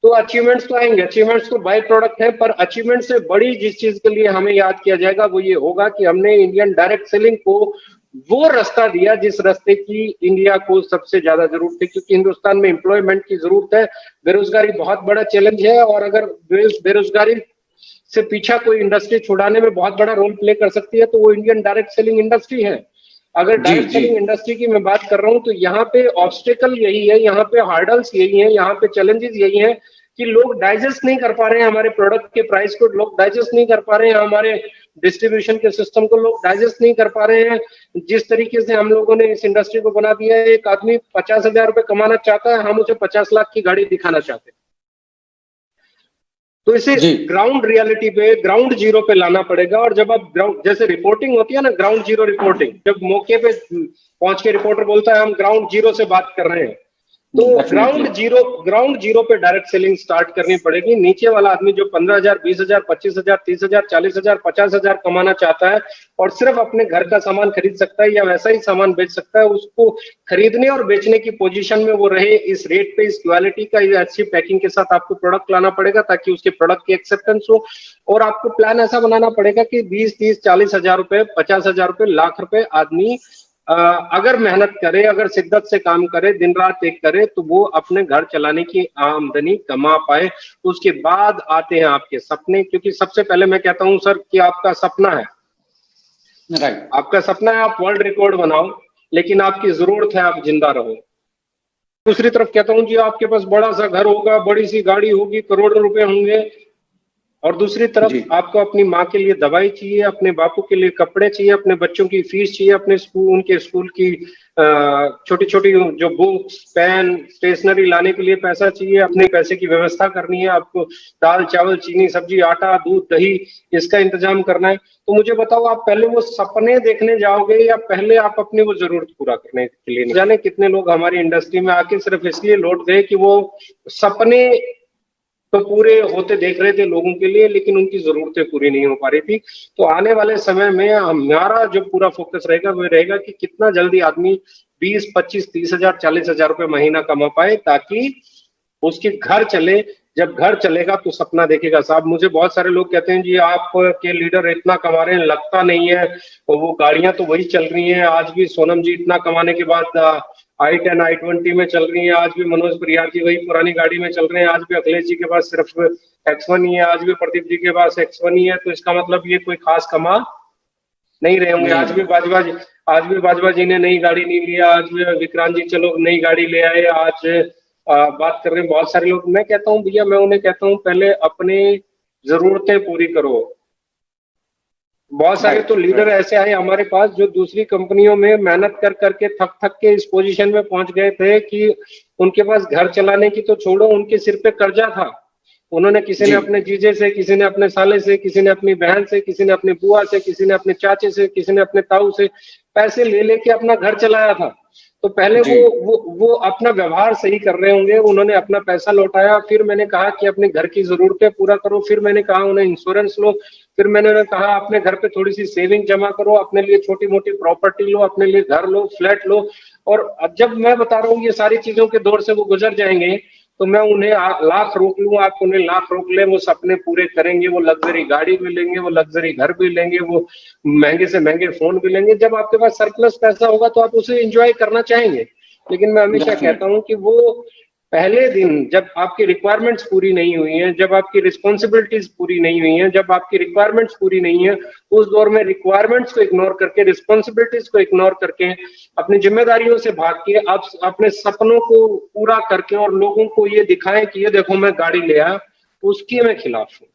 तो अचीवमेंट्स तो आएंगे। अचीवमेंट्स तो बाय प्रोडक्ट है, पर अचीवमेंट से बड़ी जिस चीज के लिए हमें याद किया जाएगा वो ये होगा कि हमने इंडियन डायरेक्ट सेलिंग को वो रास्ता दिया जिस रास्ते की इंडिया को सबसे ज्यादा जरूरत है। क्योंकि हिंदुस्तान में एम्प्लॉयमेंट की जरूरत है, बेरोजगारी बहुत बड़ा चैलेंज है, और अगर बेरोजगारी से पीछा कोई इंडस्ट्री छुड़ाने में बहुत बड़ा रोल प्ले कर सकती है तो वो इंडियन डायरेक्ट सेलिंग इंडस्ट्री है। अगर डायरेक्ट सेलिंग इंडस्ट्री की मैं बात कर रहा हूं तो यहाँ पे ऑब्स्टेकल यही है, यहाँ पे हार्डल्स यही है, यहाँ पे चैलेंजेस यही है कि लोग डाइजेस्ट नहीं कर पा रहे हैं हमारे प्रोडक्ट के प्राइस को, लोग डाइजेस्ट नहीं कर पा रहे हैं हमारे डिस्ट्रीब्यूशन के सिस्टम को, लोग डाइजेस्ट नहीं कर पा रहे हैं जिस तरीके से हम लोगों ने इस इंडस्ट्री को बना दिया है। एक आदमी 50,000 रुपए कमाना चाहता है, हम उसे 50 लाख की गाड़ी दिखाना चाहते हैं। तो इसे ग्राउंड रियलिटी पे, ग्राउंड जीरो पे लाना पड़ेगा। और जब आप ग्राउंड, जैसे रिपोर्टिंग होती है ना, ग्राउंड जीरो रिपोर्टिंग, जब मौके पे पहुंच के रिपोर्टर बोलता है हम ग्राउंड जीरो से बात कर रहे हैं, तो Definitely. ग्राउंड जीरो पे डायरेक्ट सेलिंग स्टार्ट करनी पड़ेगी। नीचे वाला आदमी जो 15,000, 20,000, 25,000, 30,000, 40,000, 50,000 कमाना चाहता है और सिर्फ अपने घर का सामान खरीद सकता है या वैसा ही सामान बेच सकता है, उसको खरीदने और बेचने की पोजीशन में वो रहे, इस रेट पे, इस क्वालिटी का, ये अच्छी पैकिंग के साथ आपको प्रोडक्ट लाना पड़ेगा ताकि उसके प्रोडक्ट की एक्सेप्टेंस हो। और आपको प्लान ऐसा बनाना पड़ेगा कि 20, 30, 40,000 रुपए, 50,000 रुपए, लाख रुपए आदमी अगर मेहनत करे, अगर शिद्दत से काम करे, दिन रात एक करे, तो वो अपने घर चलाने की आमदनी कमा पाए। उसके बाद आते हैं आपके सपने, क्योंकि सबसे पहले मैं कहता हूं सर कि आपका सपना है, राइट। आपका सपना है आप वर्ल्ड रिकॉर्ड बनाओ, लेकिन आपकी जरूरत है आप जिंदा रहो। दूसरी तरफ कहता हूं जी आपके पास बड़ा सा घर होगा, बड़ी सी गाड़ी होगी, करोड़ों रुपए होंगे, और दूसरी तरफ जी। आपको अपनी माँ के लिए दवाई चाहिए, अपने बापू के लिए कपड़े चाहिए, अपने बच्चों की फीस चाहिए, अपने स्कूल, उनके स्कूल की छोटी छोटी जो बुक्स, पेन, स्टेशनरी लाने के लिए पैसा चाहिए, अपने पैसे की व्यवस्था करनी है, आपको दाल, चावल, चीनी, सब्जी, आटा, दूध, दही, इसका इंतजाम करना है। तो मुझे बताओ, आप पहले वो सपने देखने जाओगे या पहले आप अपनी वो जरूरत पूरा करने के लिए? न जाने कितने लोग हमारी इंडस्ट्री में आके सिर्फ इसलिए लौट गए कि वो सपने तो पूरे होते देख रहे थे लोगों के लिए, लेकिन उनकी जरूरतें पूरी नहीं हो पा रही थी। तो आने वाले समय में हमारा जो पूरा फोकस रहेगा वो रहेगा कि कितना जल्दी आदमी 20, 25, 30,000, 40,000 रुपए महीना कमा पाए, ताकि उसके घर चले। जब घर चलेगा तो सपना देखेगा। साहब, मुझे बहुत सारे लोग कहते हैं जी आपके लीडर इतना कमा रहे हैं, लगता नहीं है, और वो गाड़ियां तो वही चल रही हैं आज भी। सोनम जी इतना कमाने के बाद i10, i20 में चल रही है, आज भी मनोज परियार जी वही पुरानी गाड़ी में चल रहे हैं, आज भी अखिलेश जी के पास सिर्फ X1 ही है, आज भी प्रदीप जी के पास X1 ही है। तो इसका मतलब ये कोई खास कमा नहीं रहे होंगे। आज भी बाजवा जी ने नई गाड़ी नहीं लिया, आज भी विक्रांत जी चलो नई गाड़ी ले आए, आज बात कर रहे हैं बहुत सारे लोग। मैं कहता हूँ भैया, मैं उन्हें कहता हूँ पहले अपने जरूरतें पूरी करो। बहुत सारे तो लीडर ऐसे आए हमारे पास जो दूसरी कंपनियों में मेहनत कर करके थक थक के इस पोजीशन में पहुंच गए थे कि उनके पास घर चलाने की तो छोड़ो, उनके सिर पे कर्जा था। उन्होंने किसी ने अपने जीजे से, किसी ने अपने साले से, किसी ने अपनी बहन से, किसी ने अपनी बुआ से, किसी ने अपने चाचे से, किसी ने अपने ताऊ से पैसे ले लेके अपना घर चलाया था। तो पहले वो अपना व्यवहार सही कर रहे होंगे, उन्होंने अपना पैसा लौटाया। फिर मैंने कहा कि अपने घर की जरूरतें पूरा करो, फिर मैंने कहा उन्हें इंश्योरेंस लो, फिर मैंने कहा अपने घर पे थोड़ी सी सेविंग जमा करो, अपने लिए छोटी मोटी प्रॉपर्टी लो, अपने लिए घर लो, फ्लैट लो। और जब मैं बता रहा हूँ ये सारी चीजों के दौर से वो गुजर जाएंगे, तो मैं उन्हें लाख रोक लूं, आप उन्हें लाख रोक ले, वो सपने पूरे करेंगे। वो लग्जरी गाड़ी भी लेंगे, वो लग्जरी घर भी लेंगे, वो महंगे से महंगे फोन भी लेंगे। जब आपके पास सरप्लस पैसा होगा तो आप उसे एंजॉय करना चाहेंगे। लेकिन मैं हमेशा कहता हूं कि वो पहले दिन जब आपकी रिक्वायरमेंट्स पूरी नहीं हुई हैं, जब आपकी रिस्पॉन्सिबिलिटीज पूरी नहीं हुई हैं, जब आपकी रिक्वायरमेंट्स पूरी नहीं है, उस दौर में रिक्वायरमेंट्स को इग्नोर करके, रिस्पॉन्सिबिलिटीज को इग्नोर करके, अपनी जिम्मेदारियों से भाग के आप अपने सपनों को पूरा करके और लोगों को ये दिखाएं कि ये देखो मैं गाड़ी ले आया, उसकी मैं खिलाफ हूँ।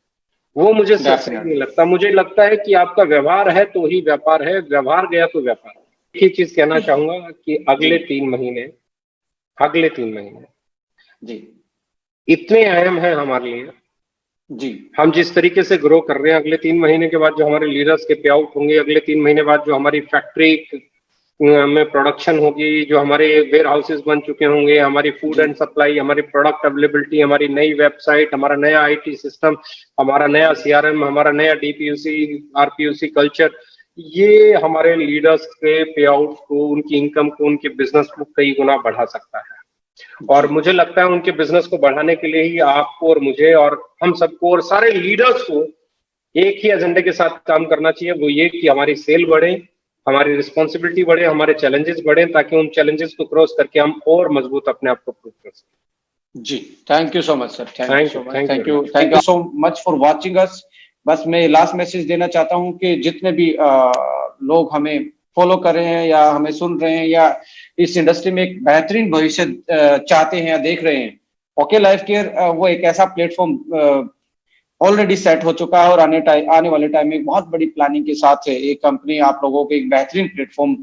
वो मुझे सही नहीं लगता। मुझे लगता है कि आपका व्यवहार है तो ही व्यापार है, व्यवहार गया तो व्यापार है। एक चीज कहना चाहूंगा कि अगले 3 महीने जी इतने अहम है हमारे लिए। जी, हम जिस तरीके से ग्रो कर रहे हैं, अगले 3 महीने के बाद जो हमारे लीडर्स के पे आउट होंगे, अगले 3 महीने बाद जो हमारी फैक्ट्री में प्रोडक्शन होगी, जो हमारे वेयर हाउसेज बन चुके होंगे, हमारी फूड एंड सप्लाई, हमारी प्रोडक्ट अवेलेबिलिटी, हमारी नई वेबसाइट, हमारा नया IT सिस्टम, हमारा नया CRM, हमारा नया DPUC, RPUC कल्चर, ये हमारे लीडर्स के पे आउट को, उनकी इनकम को, उनके बिजनेस को कई गुना बढ़ा सकता है। और मुझे लगता है उनके बिजनेस को बढ़ाने के लिए ही आपको और मुझे और हम सबको और सारे लीडर्स को एक ही एजेंडे के साथ काम करना चाहिए। वो ये कि हमारी सेल बढ़े, हमारी रिस्पॉन्सिबिलिटी बढ़े, हमारे चैलेंजेस बढ़े, ताकि उन चैलेंजेस को क्रॉस करके हम और मजबूत अपने आप को प्रूव कर सकें। जी, thank you so much sir, thank you so much for watching us. बस मैं लास्ट मैसेज देना चाहता हूं कि जितने भी लोग हमें फॉलो कर रहे हैं या हमें सुन रहे हैं या इस इंडस्ट्री में एक बेहतरीन भविष्य चाहते हैं या देख रहे हैं, ओके लाइफ केयर वो एक ऐसा प्लेटफॉर्म ऑलरेडी सेट हो चुका है और आने वाले टाइम में एक बहुत बड़ी प्लानिंग के साथ है एक कंपनी आप लोगों को एक बेहतरीन प्लेटफॉर्म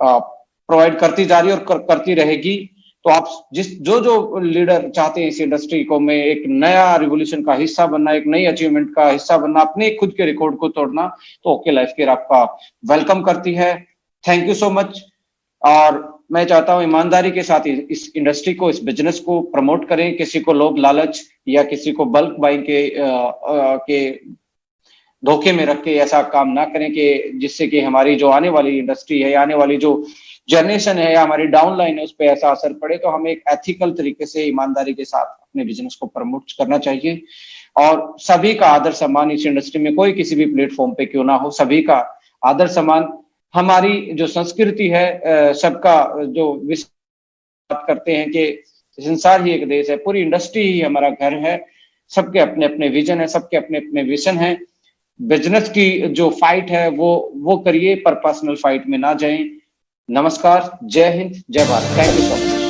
प्रोवाइड करती जा रही है और करती रहेगी। तो आप जो लीडर चाहते हैं इस इंडस्ट्री को में एक नया रिवोल्यूशन का हिस्सा बनना, एक नई अचीवमेंट का हिस्सा बनना, अपने खुद के रिकॉर्ड को तोड़ना, तो ओके लाइफ केयर आपका वेलकम करती है। Thank you so much. और मैं चाहता हूं ईमानदारी के साथ इस इंडस्ट्री को, इस बिजनेस को प्रमोट करें। किसी को लोभ लालच या किसी को बल्क बाइंग के धोखे में रख के ऐसा काम ना करें कि जिससे कि हमारी जो आने वाली इंडस्ट्री है, आने वाली जो जनरेशन है या हमारी डाउनलाइन है, उस पर ऐसा असर पड़े। तो हमें एक एथिकल तरीके से ईमानदारी के साथ अपने बिजनेस को प्रमोट करना चाहिए और सभी का आदर सम्मान इस इंडस्ट्री में, कोई किसी भी प्लेटफॉर्म पे क्यों ना हो, सभी का आदर सम्मान। हमारी जो संस्कृति है, सबका जो बात करते हैं कि संसार ही एक देश है, पूरी इंडस्ट्री ही हमारा घर है, सबके अपने अपने विजन है, सबके अपने अपने विजन है। बिजनेस की जो फाइट है वो करिए, पर पर्सनल फाइट में ना जाएं। नमस्कार, जय हिंद, जय Bharat. Thank you so much.